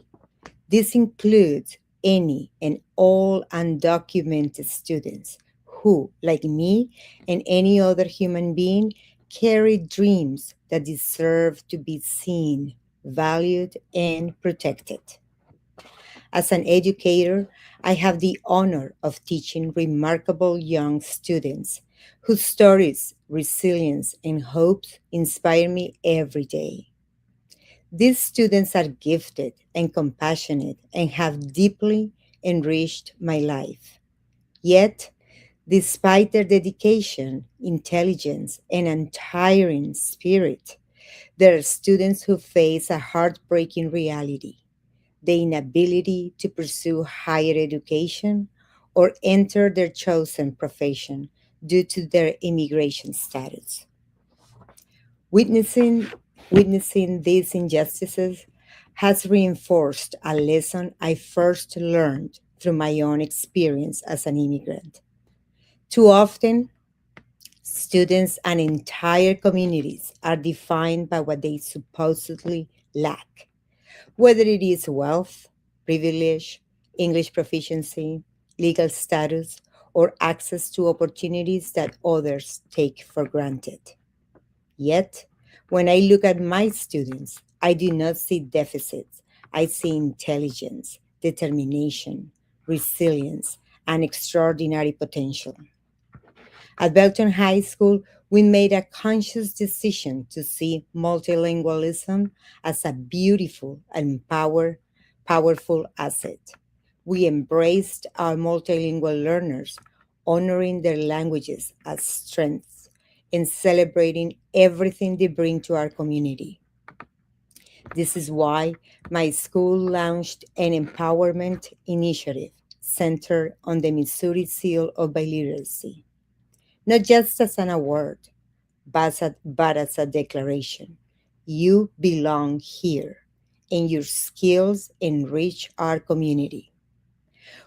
This includes any and all undocumented students who, like me and any other human being, carry dreams that deserve to be seen, valued, and protected. As an educator, I have the honor of teaching remarkable young students whose stories, resilience, and hopes inspire me every day. These students are gifted and compassionate and have deeply enriched my life. Yet, despite their dedication, intelligence, and untiring spirit, there are students who face a heartbreaking reality: the inability to pursue higher education or enter their chosen profession due to their immigration status. Witnessing, witnessing these injustices has reinforced a lesson I first learned through my own experience as an immigrant. Too often, students and entire communities are defined by what they supposedly lack, whether it is wealth, privilege, English proficiency, legal status, or access to opportunities that others take for granted. Yet, when I look at my students, I do not see deficits. I see intelligence, determination, resilience, and extraordinary potential. At Belton High School, we made a conscious decision to see multilingualism as a beautiful and powerful asset. We embraced our multilingual learners, honoring their languages as strengths and celebrating everything they bring to our community. This is why my school launched an empowerment initiative centered on the Missouri Seal of Biliteracy, not just as an award, but as a declaration. You belong here, and your skills enrich our community.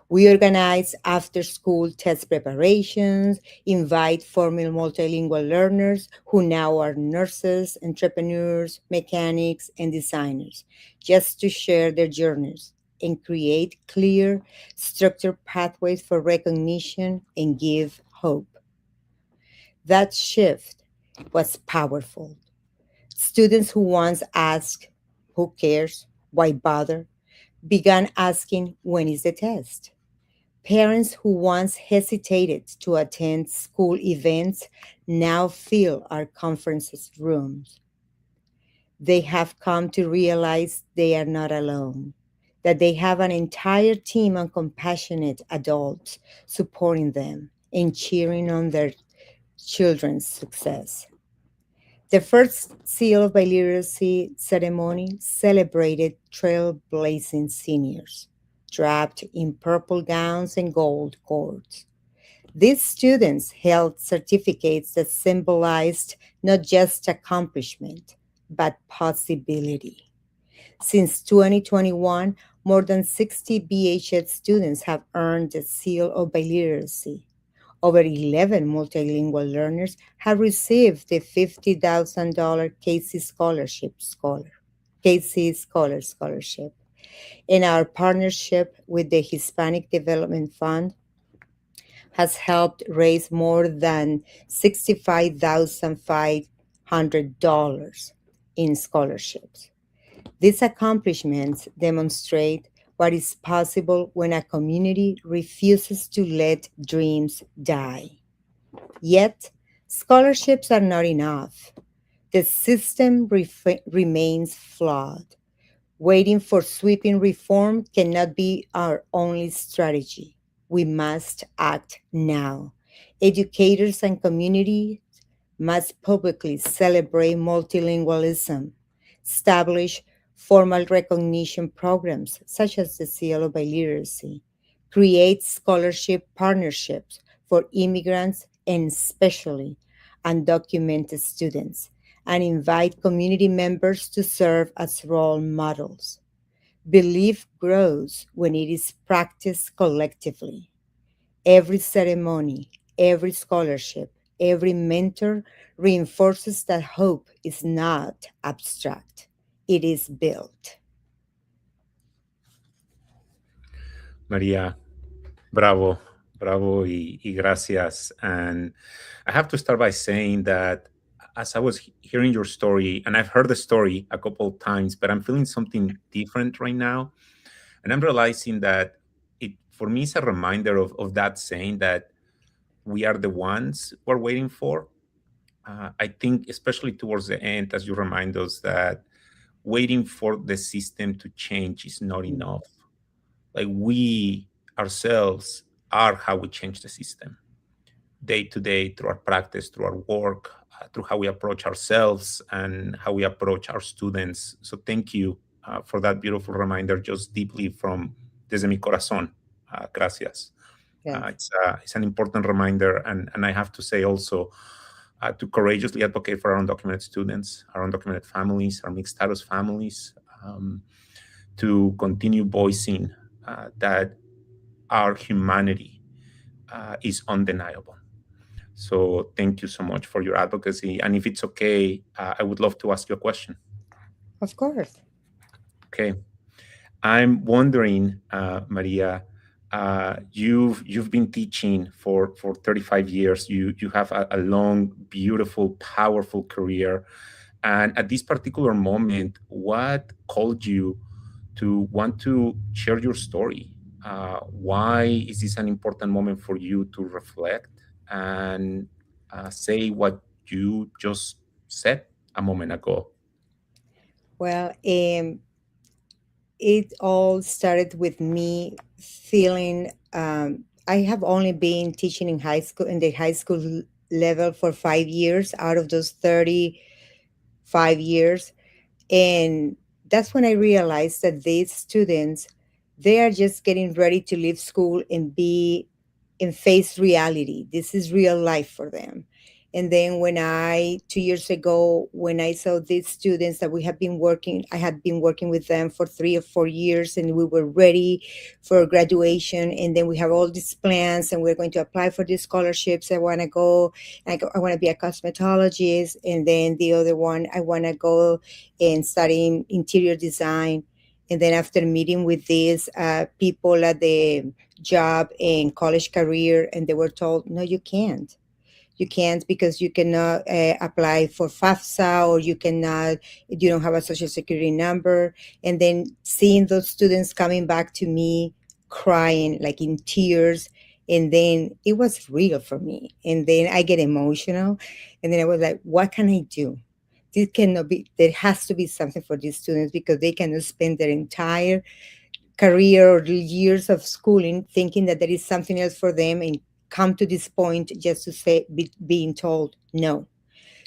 We organize after school test preparations, invite former multilingual learners who now are nurses, entrepreneurs, mechanics, and designers, just to share their journeys and create clear, structured pathways for recognition and give hope. That shift was powerful. Students who once asked, "Who cares? Why bother?" began asking, "When is the test?" Parents who once hesitated to attend school events now fill our conferences rooms. They have come to realize they are not alone, that they have an entire team of compassionate adults supporting them and cheering on their children's success. The first Seal of Biliteracy ceremony celebrated trailblazing seniors, draped in purple gowns and gold cords. These students held certificates that symbolized not just accomplishment, but possibility. Since 2021, more than 60 BHS students have earned the Seal of Biliteracy. Over 11 multilingual learners have received the $50,000 Casey Scholar Scholarship. And our partnership with the Hispanic Development Fund has helped raise more than $65,500 in scholarships. These accomplishments demonstrate what is possible when a community refuses to let dreams die. Yet, scholarships are not enough. The system remains flawed. Waiting for sweeping reform cannot be our only strategy. We must act now. Educators and communities must publicly celebrate multilingualism, establish formal recognition programs such as the Seal of Biliteracy, create scholarship partnerships for immigrants and especially undocumented students, and invite community members to serve as role models. Belief grows when it is practiced collectively. Every ceremony, every scholarship, every mentor reinforces that hope is not abstract, it is built. Maria, bravo, bravo y gracias. And I have to start by saying that as I was hearing your story, and I've heard the story a couple of times, but I'm feeling something different right now. And I'm realizing that it, for me, is a reminder of that saying that we are the ones we're waiting for. I think, especially towards the end, as you remind us that waiting for the system to change is not enough. Like we ourselves are how we change the system day to day through our practice, through our work, through how we approach ourselves and how we approach our students. So thank you for that beautiful reminder, just deeply from desde mi corazón. Gracias. Yes. It's an important reminder. And I have to say also to courageously advocate for our undocumented students, our undocumented families, our mixed status families, to continue voicing that our humanity is undeniable. So thank you so much for your advocacy. And if it's okay, I would love to ask you a question. Of course. Okay. I'm wondering, Maria, you've been teaching for 35 years. You have a long, beautiful, powerful career. And at this particular moment, what called you to want to share your story? Why is this an important moment for you to reflect and say what you just said a moment ago? Well, it all started with me feeling I have only been teaching in the high school level for 5 years out of those 35 years. And that's when I realized that these students, they are just getting ready to leave school and be and face reality. This is real life for them. And then 2 years ago, when I saw these students that I had been working with them for 3 or 4 years, and we were ready for graduation. And then we have all these plans, and we're going to apply for these scholarships. I want to go, I want to be a cosmetologist. And then the other one, I want to go and study interior design. And then after meeting with these people at the job and college career, and they were told, no, you can't. You can't because you cannot apply for FAFSA, or you don't have a social security number. And then seeing those students coming back to me crying, like in tears, and then it was real for me. And then I get emotional. And then I was like, what can I do? This cannot be, there has to be something for these students, because they cannot spend their entire career or years of schooling thinking that there is something else for them, and come to this point just to say being told no.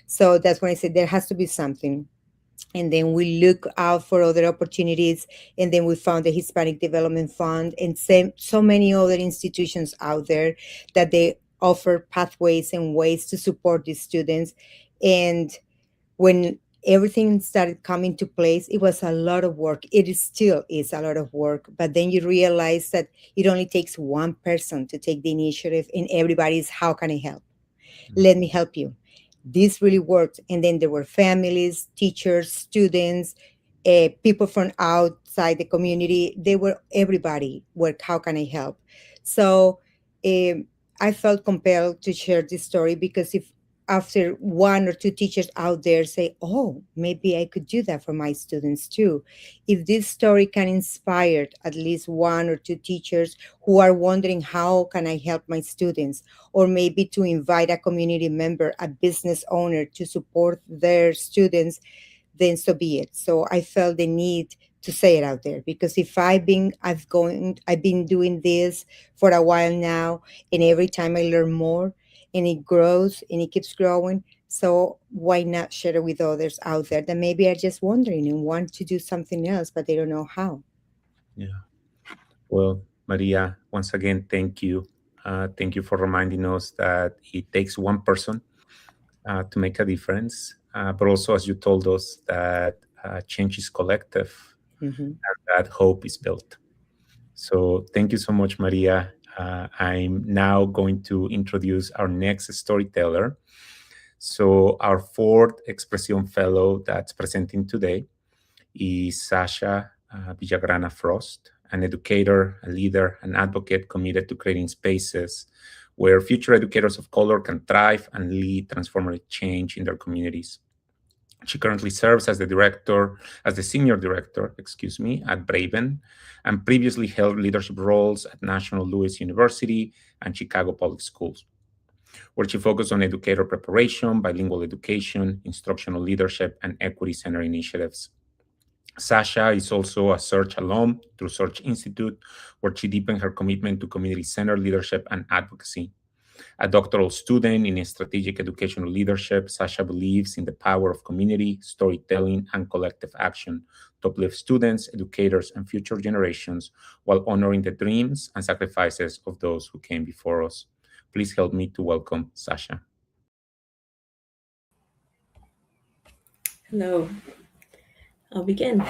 So that's when I said there has to be something. And then we look out for other opportunities, and then we found the Hispanic Development Fund and so many other institutions out there that they offer pathways and ways to support these students. And when everything started coming to place, it was a lot of work. Still is a lot of work, but then you realize that it only takes one person to take the initiative, and everybody's, how can I help? Let me help you. This really worked. And then there were families, teachers, students, people from outside the community. They were everybody. How can I help? So I felt compelled to share this story, because if after one or two teachers out there say, oh, maybe I could do that for my students too. If this story can inspire at least one or two teachers who are wondering, how can I help my students? Or maybe to invite a community member, a business owner, to support their students, then so be it. So I felt the need to say it out there, because if I've been doing this for a while now, and every time I learn more, and it grows and it keeps growing. So why not share it with others out there that maybe are just wondering and want to do something else, but they don't know how? Yeah. Well, Maria, once again, thank you. Thank you for reminding us that it takes one person to make a difference, but also, as you told us, that change is collective, Mm-hmm. and that hope is built. So thank you so much, Maria. I'm now going to introduce our next storyteller. So our fourth Expresión Fellow that's presenting today is Sasha Villagrana Frost, an educator, a leader, an advocate committed to creating spaces where future educators of color can thrive and lead transformative change in their communities. She currently serves as the senior director, at Braven, and previously held leadership roles at National Louis University and Chicago Public Schools, where she focused on educator preparation, bilingual education, instructional leadership, and equity-centered initiatives. Sasha is also a Search alum through Search Institute, where she deepened her commitment to community-centered leadership and advocacy. A doctoral student in strategic educational leadership, Sasha believes in the power of community, storytelling, and collective action to uplift students, educators, and future generations while honoring the dreams and sacrifices of those who came before us. Please help me to welcome Sasha. Hello. I'll begin.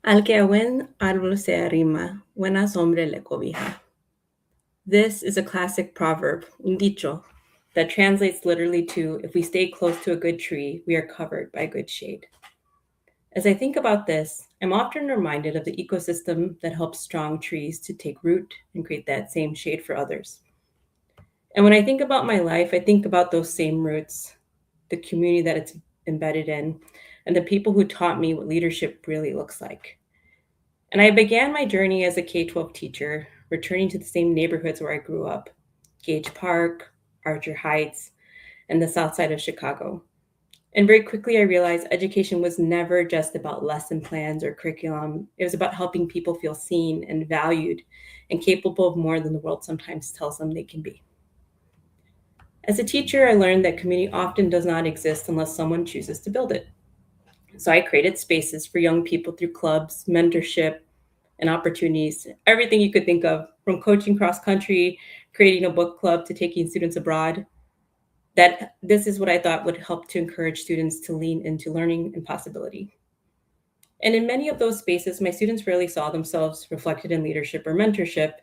Al que a buen árbol se arrima, buena sombra le cobija. This is a classic proverb, un dicho, that translates literally to, if we stay close to a good tree, we are covered by good shade. As I think about this, I'm often reminded of the ecosystem that helps strong trees to take root and create that same shade for others. And when I think about my life, I think about those same roots, the community that it's embedded in, and the people who taught me what leadership really looks like. And I began my journey as a K-12 teacher, returning to the same neighborhoods where I grew up, Gage Park, Archer Heights, and the south side of Chicago. And very quickly I realized education was never just about lesson plans or curriculum. It was about helping people feel seen and valued and capable of more than the world sometimes tells them they can be. As a teacher, I learned that community often does not exist unless someone chooses to build it. So I created spaces for young people through clubs, mentorship, and opportunities, everything you could think of, from coaching cross country, creating a book club, to taking students abroad. that this is what I thought would help to encourage students to lean into learning and possibility. And in many of those spaces, my students rarely saw themselves reflected in leadership or mentorship,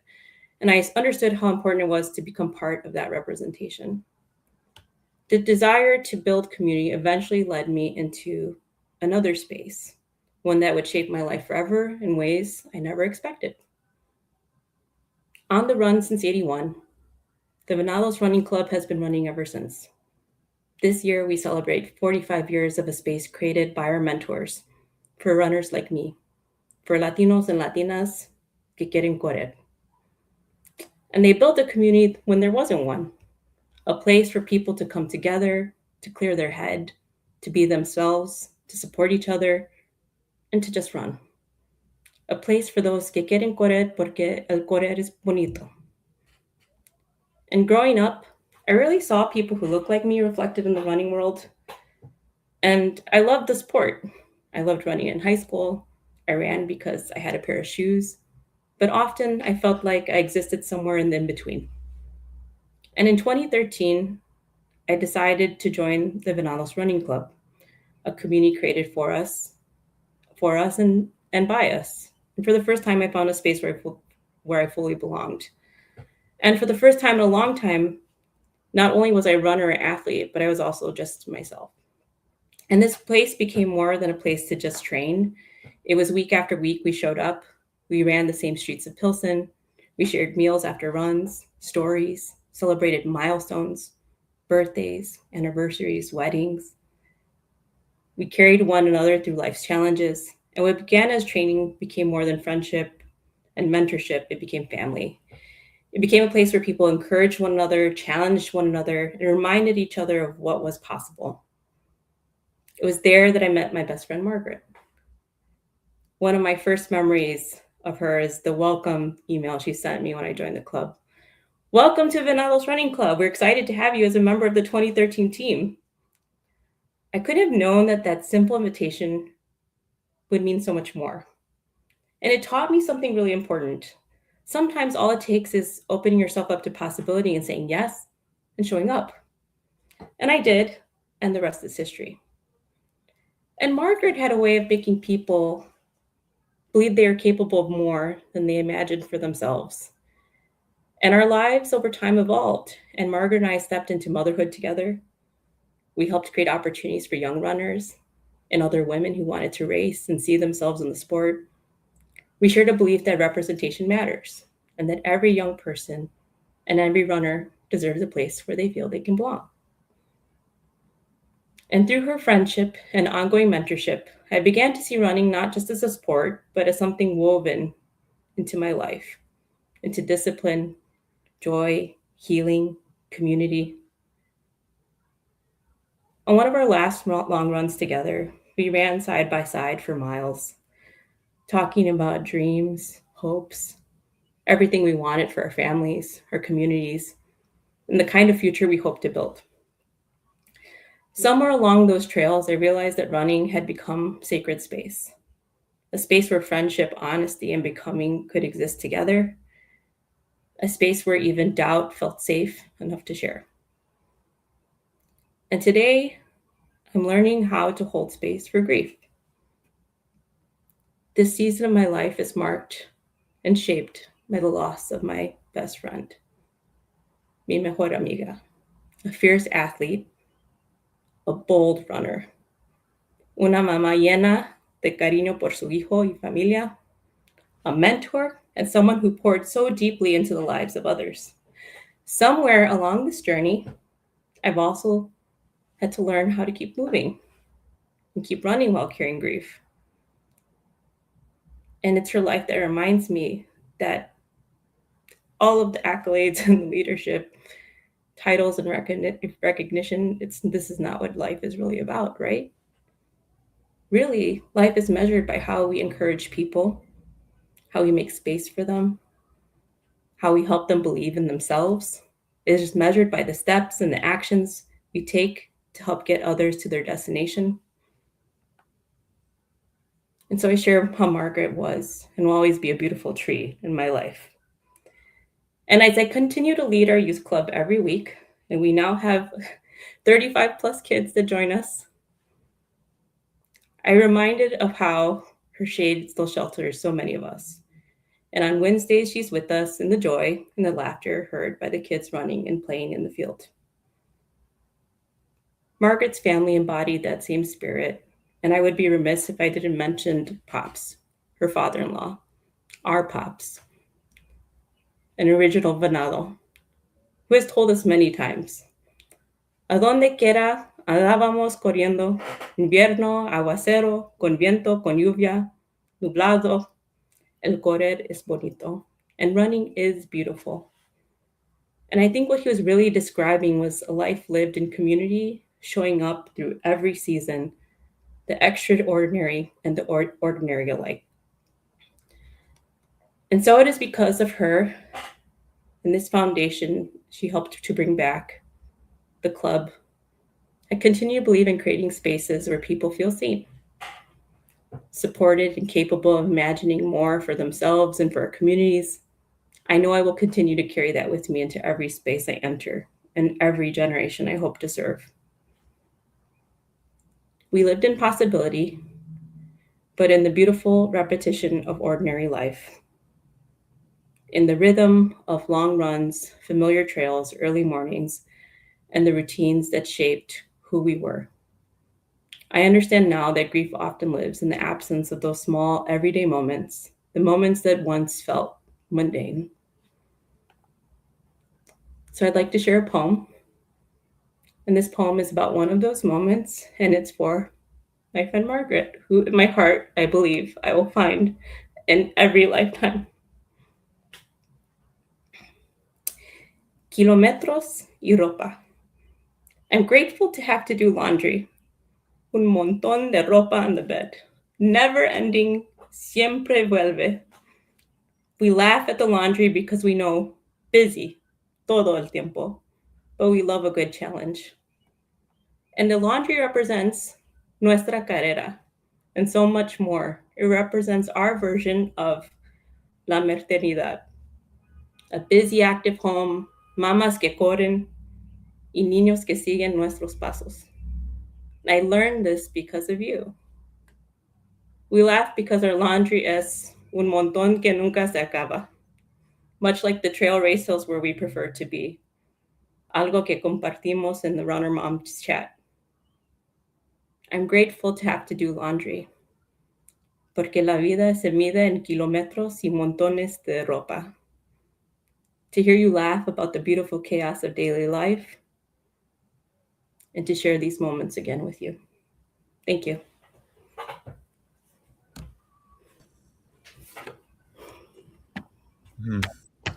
and I understood how important it was to become part of that representation. The desire to build community eventually led me into another space, one that would shape my life forever in ways I never expected. On the run since '81, the Venados Running Club has been running ever since. This year, we celebrate 45 years of a space created by our mentors for runners like me, for Latinos and Latinas que quieren correr. And they built a community when there wasn't one, a place for people to come together, to clear their head, to be themselves, to support each other, and to just run. A place for those que quieren correr porque el correr es bonito. And growing up, I really saw people who looked like me reflected in the running world. And I loved the sport. I loved running in high school. I ran because I had a pair of shoes. But often I felt like I existed somewhere in the in-between. And in 2013, I decided to join the Venados Running Club, a community created for us and by us. And for the first time, I found a space where I fully belonged. And for the first time in a long time, not only was I a runner or athlete, but I was also just myself. And this place became more than a place to just train. It was week after week we showed up. We ran the same streets of Pilsen. We shared meals after runs, stories, celebrated milestones, birthdays, anniversaries, weddings. We carried one another through life's challenges. And what began as training became more than friendship and mentorship. It became family. It became a place where people encouraged one another, challenged one another, and reminded each other of what was possible. It was there that I met my best friend, Margaret. One of my first memories of her is the welcome email she sent me when I joined the club. Welcome to Venados Running Club. We're excited to have you as a member of the 2013 team. I couldn't have known that that simple invitation would mean so much more. And it taught me something really important. Sometimes all it takes is opening yourself up to possibility and saying yes and showing up. And I did, and the rest is history. And Margaret had a way of making people believe they are capable of more than they imagined for themselves. And our lives over time evolved, and Margaret and I stepped into motherhood together. We helped create opportunities for young runners and other women who wanted to race and see themselves in the sport. We shared a belief that representation matters and that every young person and every runner deserves a place where they feel they can belong. And through her friendship and ongoing mentorship, I began to see running not just as a sport, but as something woven into my life, into discipline, joy, healing, community. On one of our last long runs together, we ran side by side for miles, talking about dreams, hopes, everything we wanted for our families, our communities, and the kind of future we hope to build. Somewhere along those trails, I realized that running had become sacred space, a space where friendship, honesty, and becoming could exist together, a space where even doubt felt safe enough to share. And today, I'm learning how to hold space for grief. This season of my life is marked and shaped by the loss of my best friend, mi mejor amiga, a fierce athlete, a bold runner, una mamá llena de cariño por su hijo y familia, a mentor, and someone who poured so deeply into the lives of others. Somewhere along this journey, I've also had to learn how to keep moving and keep running while carrying grief. And it's her life that reminds me that all of the accolades and leadership, titles and recognition, this is not what life is really about, right? Really, life is measured by how we encourage people, how we make space for them, how we help them believe in themselves. It is measured by the steps and the actions we take to help get others to their destination. And so I share how Margaret was and will always be a beautiful tree in my life. And as I continue to lead our youth club every week, and we now have 35 plus kids that join us. I'm reminded of how her shade still shelters so many of us. And on Wednesdays, she's with us in the joy and the laughter heard by the kids running and playing in the field. Margaret's family embodied that same spirit, and I would be remiss if I didn't mention Pops, her father-in-law, our Pops, an original Venado, who has told us many times, "A donde quiera andábamos corriendo, invierno, aguacero, con viento, con lluvia, nublado, el correr es bonito," and running is beautiful. And I think what he was really describing was a life lived in community, showing up through every season, the extraordinary and the ordinary alike. And so it is because of her and this foundation she helped to bring back the club. I continue to believe in creating spaces where people feel seen, supported, and capable of imagining more for themselves and for our communities. I know I will continue to carry that with me into every space I enter and every generation I hope to serve. We lived in possibility, but in the beautiful repetition of ordinary life. In the rhythm of long runs, familiar trails, early mornings, and the routines that shaped who we were. I understand now that grief often lives in the absence of those small, everyday moments, the moments that once felt mundane. So I'd like to share a poem. And this poem is about one of those moments, and it's for my friend Margaret, who in my heart, I believe I will find in every lifetime. Kilómetros y ropa. I'm grateful to have to do laundry. Un montón de ropa on the bed. Never ending, siempre vuelve. We laugh at the laundry because we know busy, todo el tiempo, but we love a good challenge. And the laundry represents nuestra carrera and so much more. It represents our version of la maternidad. A busy, active home, mamas que corren, y niños que siguen nuestros pasos. I learned this because of you. We laugh because our laundry es un montón que nunca se acaba, much like the trail race hills where we prefer to be. Algo que compartimos in the Runner Moms chat. I'm grateful to have to do laundry, porque la vida se mide en kilómetros y montones de ropa. To hear you laugh about the beautiful chaos of daily life, and to share these moments again with you. Thank you.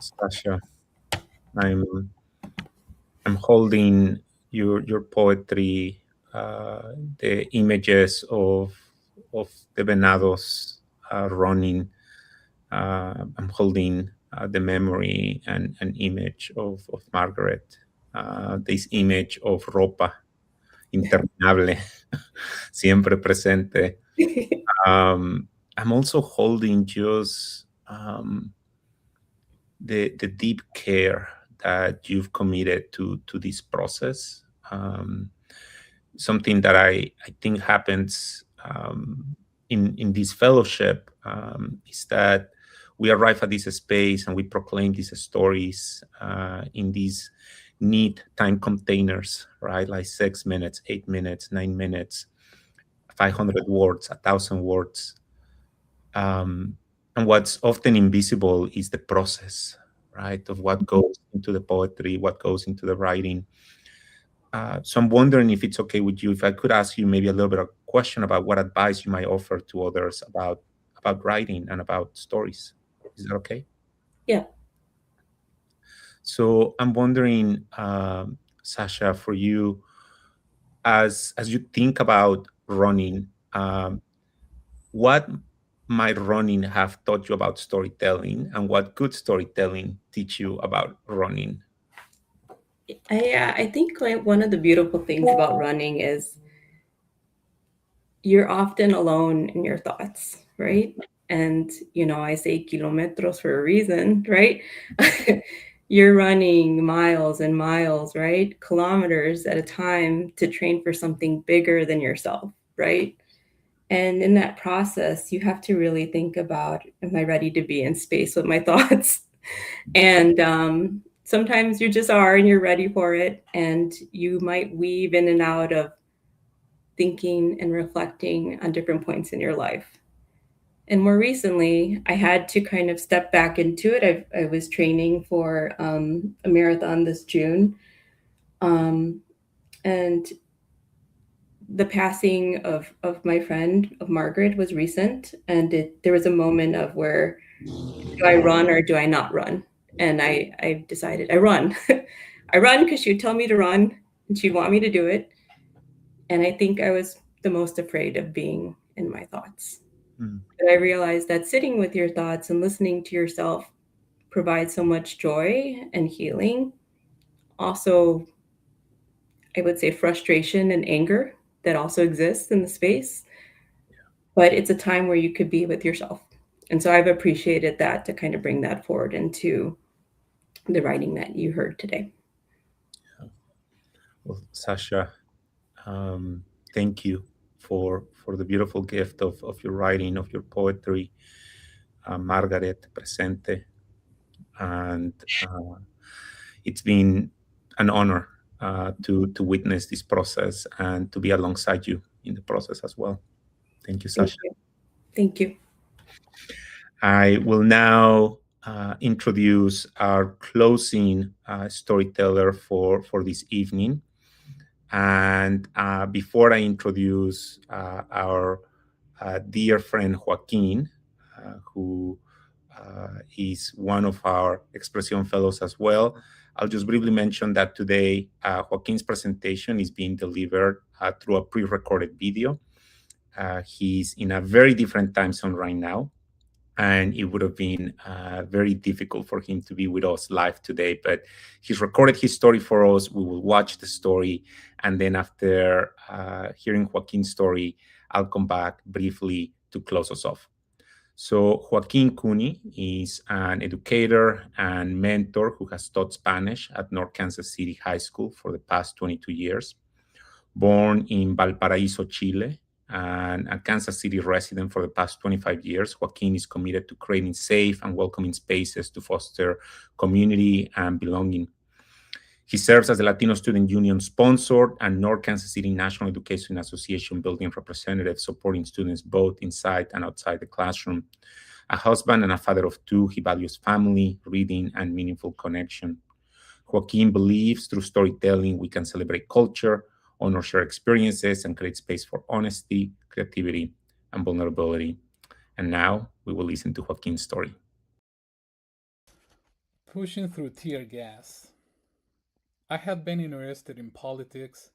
Sasha, I'm holding your poetry, the images of the venados running. I'm holding the memory and an image of Margaret, this image of ropa interminable, siempre presente. I'm also holding just the deep care that you've committed to this process. Something that I think happens in this fellowship is that we arrive at this space and we proclaim these stories in these neat time containers, right? Like 6 minutes, 8 minutes, 9 minutes, 500 words, 1,000 words. And what's often invisible is the process, right? Of what goes into the poetry, what goes into the writing. So I'm wondering if it's okay with you, if I could ask you maybe a little bit of a question about what advice you might offer to others about writing and about stories. Is that okay? Yeah. So I'm wondering, Sasha, for you, as you think about running, what might running have taught you about storytelling, and what good storytelling teach you about running? I think one of the beautiful things about running is you're often alone in your thoughts, right? And, I say kilometros for a reason, right? You're running miles and miles, right? Kilometers at a time to train for something bigger than yourself, right? And in that process, you have to really think about, am I ready to be in space with my thoughts? And sometimes you just are and you're ready for it. And you might weave in and out of thinking and reflecting on different points in your life. And more recently, I had to kind of step back into it. I was training for a marathon this June. And the passing of my friend, of Margaret, was recent. And there was a moment of where, do I run or do I not run? And I decided I run. I run because she would tell me to run and she'd want me to do it. And I think I was the most afraid of being in my thoughts. But I realized that sitting with your thoughts and listening to yourself provides so much joy and healing. Also, I would say frustration and anger that also exists in the space. But it's a time where you could be with yourself. And so I've appreciated that to kind of bring that forward into the writing that you heard today. Well, Sasha, thank you for the beautiful gift of your writing, of your poetry. Margaret Presente. And it's been an honor to witness this process and to be alongside you in the process as well. Thank you, Sasha. Thank you. I will now introduce our closing storyteller for this evening. And before I introduce our dear friend Joaquin, who is one of our Expresión fellows as well, I'll just briefly mention that today Joaquin's presentation is being delivered through a pre-recorded video. He's in a very different time zone right now, and it would have been very difficult for him to be with us live today. But he's recorded his story for us. We will watch the story, and then after hearing Joaquin's story, I'll come back briefly to close us off. So Joaquin Cooney is an educator and mentor who has taught Spanish at North Kansas City High School for the past 22 years. Born in Valparaíso, Chile, and a Kansas City resident for the past 25 years, Joaquin is committed to creating safe and welcoming spaces to foster community and belonging. He serves as the Latino Student Union sponsor and North Kansas City National Education Association building representative, supporting students both inside and outside the classroom. A husband and a father of two, he values family, reading, and meaningful connection. Joaquin believes through storytelling we can celebrate culture, honor shared experiences, and create space for honesty, creativity, and vulnerability. And now we will listen to Joaquin's story. Pushing through tear gas. I have been interested in politics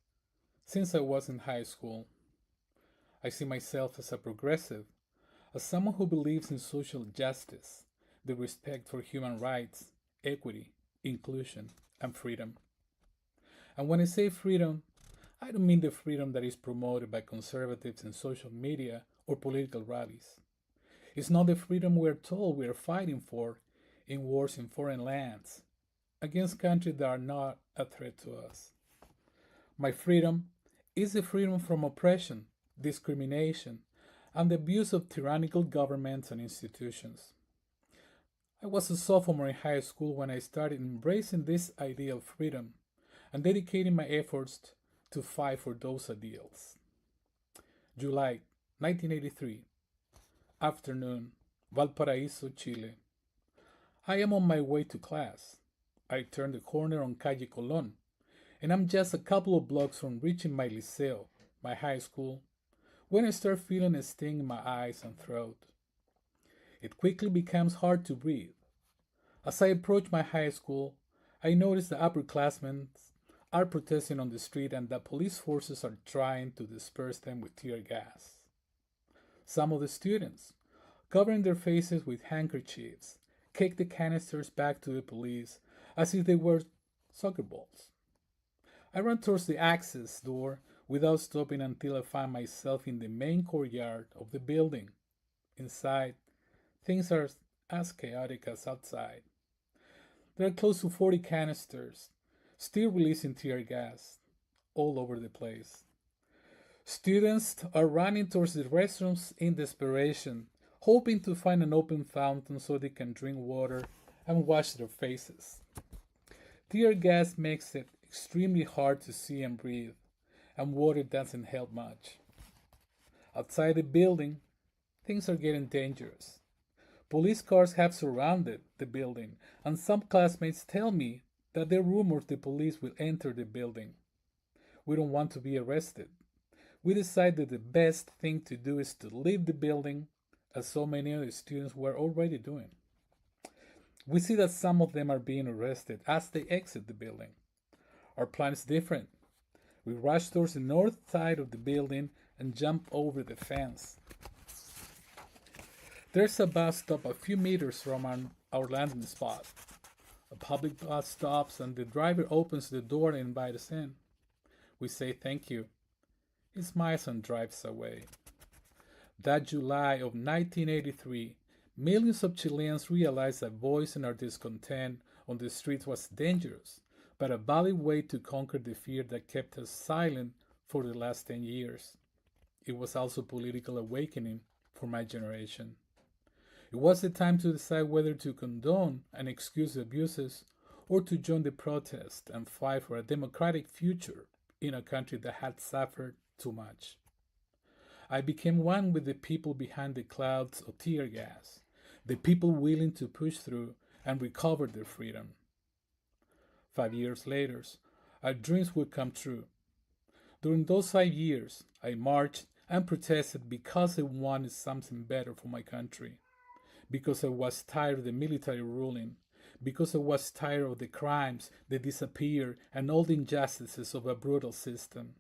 since I was in high school. I see myself as a progressive, as someone who believes in social justice, the respect for human rights, equity, inclusion, and freedom. And when I say freedom, I don't mean the freedom that is promoted by conservatives in social media or political rallies. It's not the freedom we're told we're fighting for in wars in foreign lands, against countries that are not a threat to us. My freedom is the freedom from oppression, discrimination, and the abuse of tyrannical governments and institutions. I was a sophomore in high school when I started embracing this ideal of freedom and dedicating my efforts to fight for those ideals. July 1983, afternoon, Valparaíso, Chile. I am on my way to class. I turn the corner on Calle Colón, and I'm just a couple of blocks from reaching my liceo, my high school, when I start feeling a sting in my eyes and throat. It quickly becomes hard to breathe. As I approach my high school, I notice the upperclassmen are protesting on the street and that police forces are trying to disperse them with tear gas. Some of the students, covering their faces with handkerchiefs, kick the canisters back to the police as if they were soccer balls. I run towards the access door without stopping until I find myself in the main courtyard of the building. Inside, things are as chaotic as outside. There are close to 40 canisters, still releasing tear gas all over the place. Students are running towards the restrooms in desperation, hoping to find an open fountain so they can drink water and wash their faces. Tear gas makes it extremely hard to see and breathe, and water doesn't help much. Outside the building, things are getting dangerous. Police cars have surrounded the building, and some classmates tell me that there are rumors the police will enter the building. We don't want to be arrested. We decided the best thing to do is to leave the building, as so many other students were already doing. We see that some of them are being arrested as they exit the building. Our plan is different. We rush towards the north side of the building and jump over the fence. There's a bus stop a few meters from our landing spot. A public bus stops and the driver opens the door and invites us in. We say thank you. He smiles and drives away. That July of 1983, millions of Chileans realized that voicing our discontent on the streets was dangerous, but a valid way to conquer the fear that kept us silent for the last 10 years. It was also a political awakening for my generation. It was the time to decide whether to condone and excuse abuses or to join the protest and fight for a democratic future in a country that had suffered too much. I became one with the people behind the clouds of tear gas, the people willing to push through and recover their freedom. 5 years later, our dreams would come true. During those 5 years, I marched and protested because I wanted something better for my country, because I was tired of the military ruling, because I was tired of the crimes, the disappear, and all the injustices of a brutal system.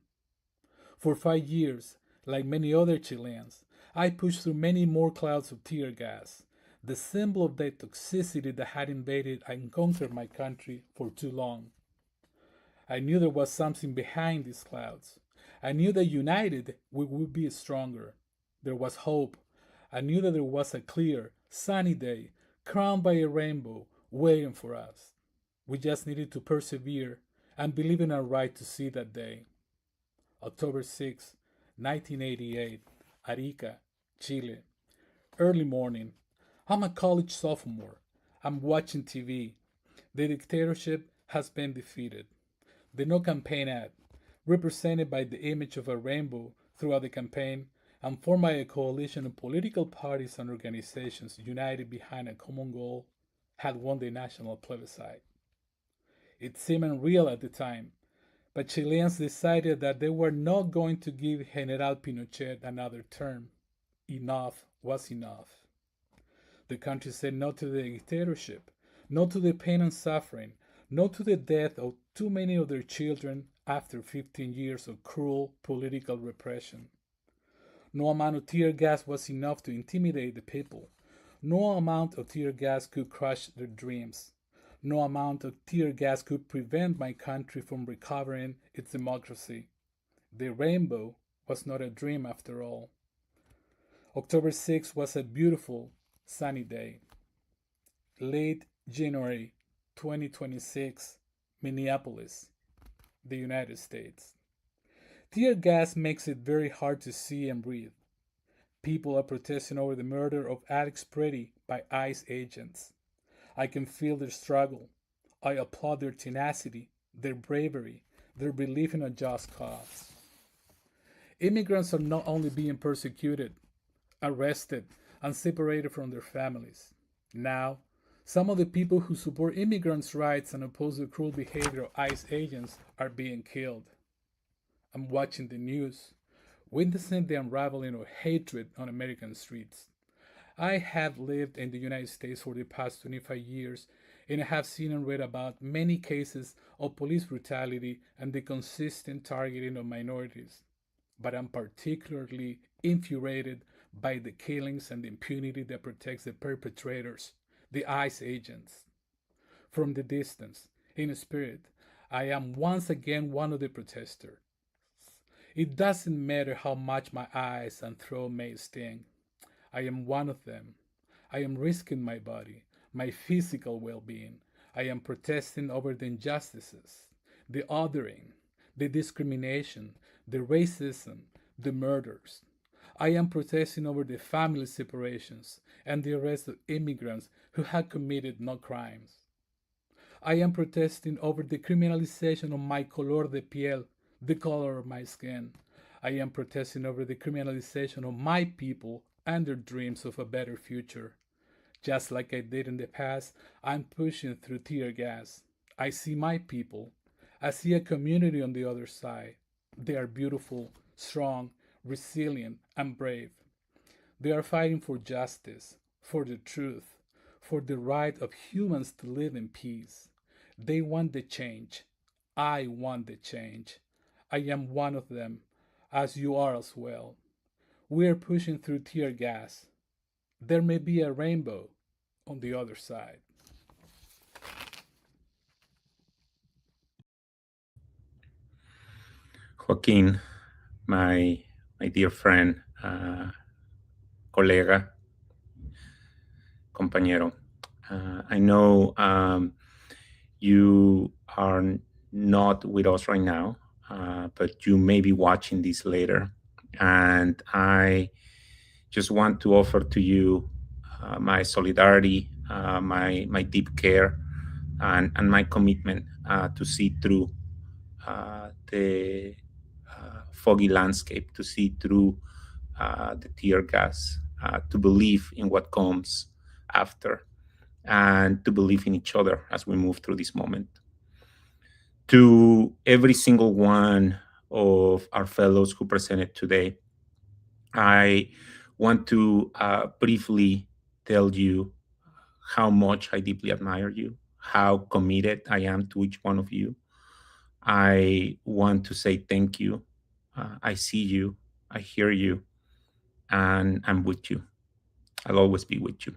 For 5 years, like many other Chileans, I pushed through many more clouds of tear gas, the symbol of the toxicity that had invaded and conquered my country for too long. I knew there was something behind these clouds. I knew that united we would be stronger. There was hope. I knew that there was a clear, sunny day, crowned by a rainbow, waiting for us. We just needed to persevere and believe in our right to see that day. October 6, 1988, Arica, Chile. Early morning. I'm a college sophomore. I'm watching TV. The dictatorship has been defeated. The no campaign ad, represented by the image of a rainbow throughout the campaign and formed by a coalition of political parties and organizations united behind a common goal, had won the national plebiscite. It seemed unreal at the time, but Chileans decided that they were not going to give General Pinochet another term. Enough was enough. The country said no to the dictatorship, no to the pain and suffering, no to the death of too many of their children after 15 years of cruel political repression. No amount of tear gas was enough to intimidate the people. No amount of tear gas could crush their dreams. No amount of tear gas could prevent my country from recovering its democracy. The rainbow was not a dream after all. October 6 was a beautiful, sunny day. Late January 2026, Minneapolis, the United States. Tear gas makes it very hard to see and breathe. People are protesting over the murder of Alex Pretty by ICE agents. I can feel their struggle. I applaud their tenacity, their bravery, their belief in a just cause. Immigrants are not only being persecuted, arrested, and separated from their families. Now, some of the people who support immigrants' rights and oppose the cruel behavior of ICE agents are being killed. I'm watching the news, witnessing the unraveling of hatred on American streets. I have lived in the United States for the past 25 years, and I have seen and read about many cases of police brutality and the consistent targeting of minorities. But I'm particularly infuriated by the killings and the impunity that protects the perpetrators, the ICE agents. From the distance, in spirit, I am once again one of the protesters. It doesn't matter how much my eyes and throat may sting. I am one of them. I am risking my body, my physical well-being, I am protesting over the injustices, the othering, the discrimination, the racism, the murders. I am protesting over the family separations and the arrest of immigrants who had committed no crimes. I am protesting over the criminalization of my color de piel, the color of my skin. I am protesting over the criminalization of my people and their dreams of a better future. Just like I did in the past, I'm pushing through tear gas. I see my people. I see a community on the other side. They are beautiful, strong, resilient, and brave. They are fighting for justice, for the truth, for the right of humans to live in peace. They want the change. I want the change. I am one of them, as you are as well. We are pushing through tear gas. There may be a rainbow on the other side. Joaquin, my dear friend, colega, compañero, I know you are not with us right now, but you may be watching this later. And I just want to offer to you my solidarity, my deep care, and my commitment to see through the foggy landscape, to see through the tear gas, to believe in what comes after, and to believe in each other as we move through this moment. To every single one of our fellows who presented today, I want to briefly tell you how much I deeply admire you, how committed I am to each one of you. I want to say thank you. I see you, I hear you, and I'm with you. I'll always be with you.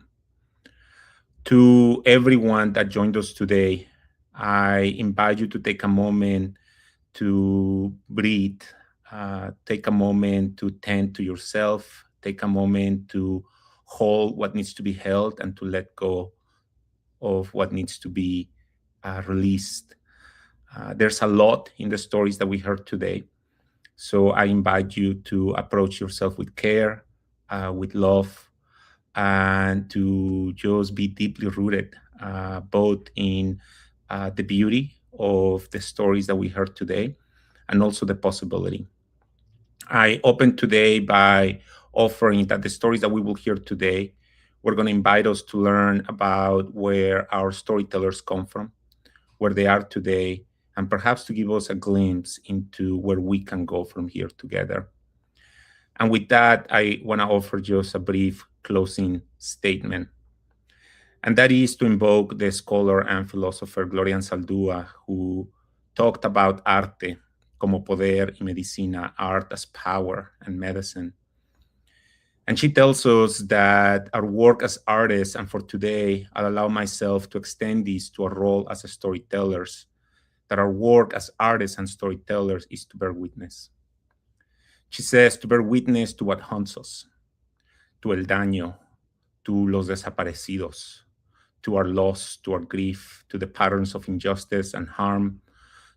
To everyone that joined us today, I invite you to take a moment to breathe, take a moment to tend to yourself, take a moment to hold what needs to be held and to let go of what needs to be released. There's a lot in the stories that we heard today. So I invite you to approach yourself with care, with love, and to just be deeply rooted, both in the beauty of the stories that we heard today and also the possibility. I opened today by offering that the stories that we will hear today, we're going to invite us to learn about where our storytellers come from, where they are today, and perhaps to give us a glimpse into where we can go from here together. And with that, I want to offer just a brief closing statement. And that is to invoke the scholar and philosopher Gloria Anzaldúa, who talked about arte como poder y medicina, art as power and medicine. And she tells us that our work as artists, and for today, I'll allow myself to extend this to our role as storytellers, that our work as artists and storytellers is to bear witness. She says to bear witness to what haunts us, to el daño, to los desaparecidos, to our loss, to our grief, to the patterns of injustice and harm,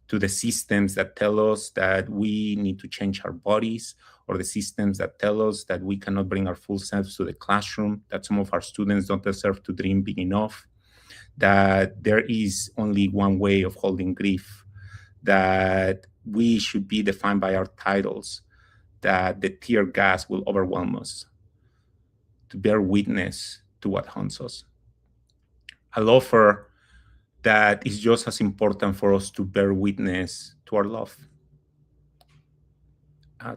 to the systems that tell us that we need to change our bodies, or the systems that tell us that we cannot bring our full selves to the classroom, that some of our students don't deserve to dream big enough, that there is only one way of holding grief, that we should be defined by our titles, that the tear gas will overwhelm us, to bear witness to what haunts us. I'll offer that it's just as important for us to bear witness to our love,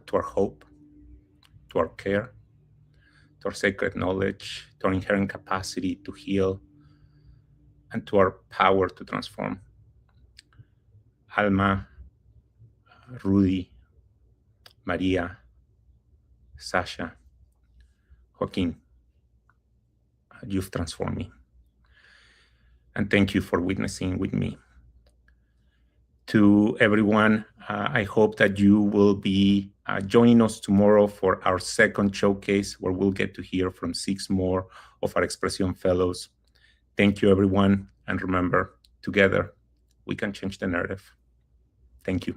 to our hope, to our care, to our sacred knowledge, to our inherent capacity to heal, and to our power to transform. Alma, Rudy, Maria, Sasha, Joaquin, you've transformed me. And thank you for witnessing with me. To everyone, I hope that you will be joining us tomorrow for our second showcase, where we'll get to hear from 6 more of our Expresión fellows. Thank you, everyone. And remember, together, we can change the narrative. Thank you.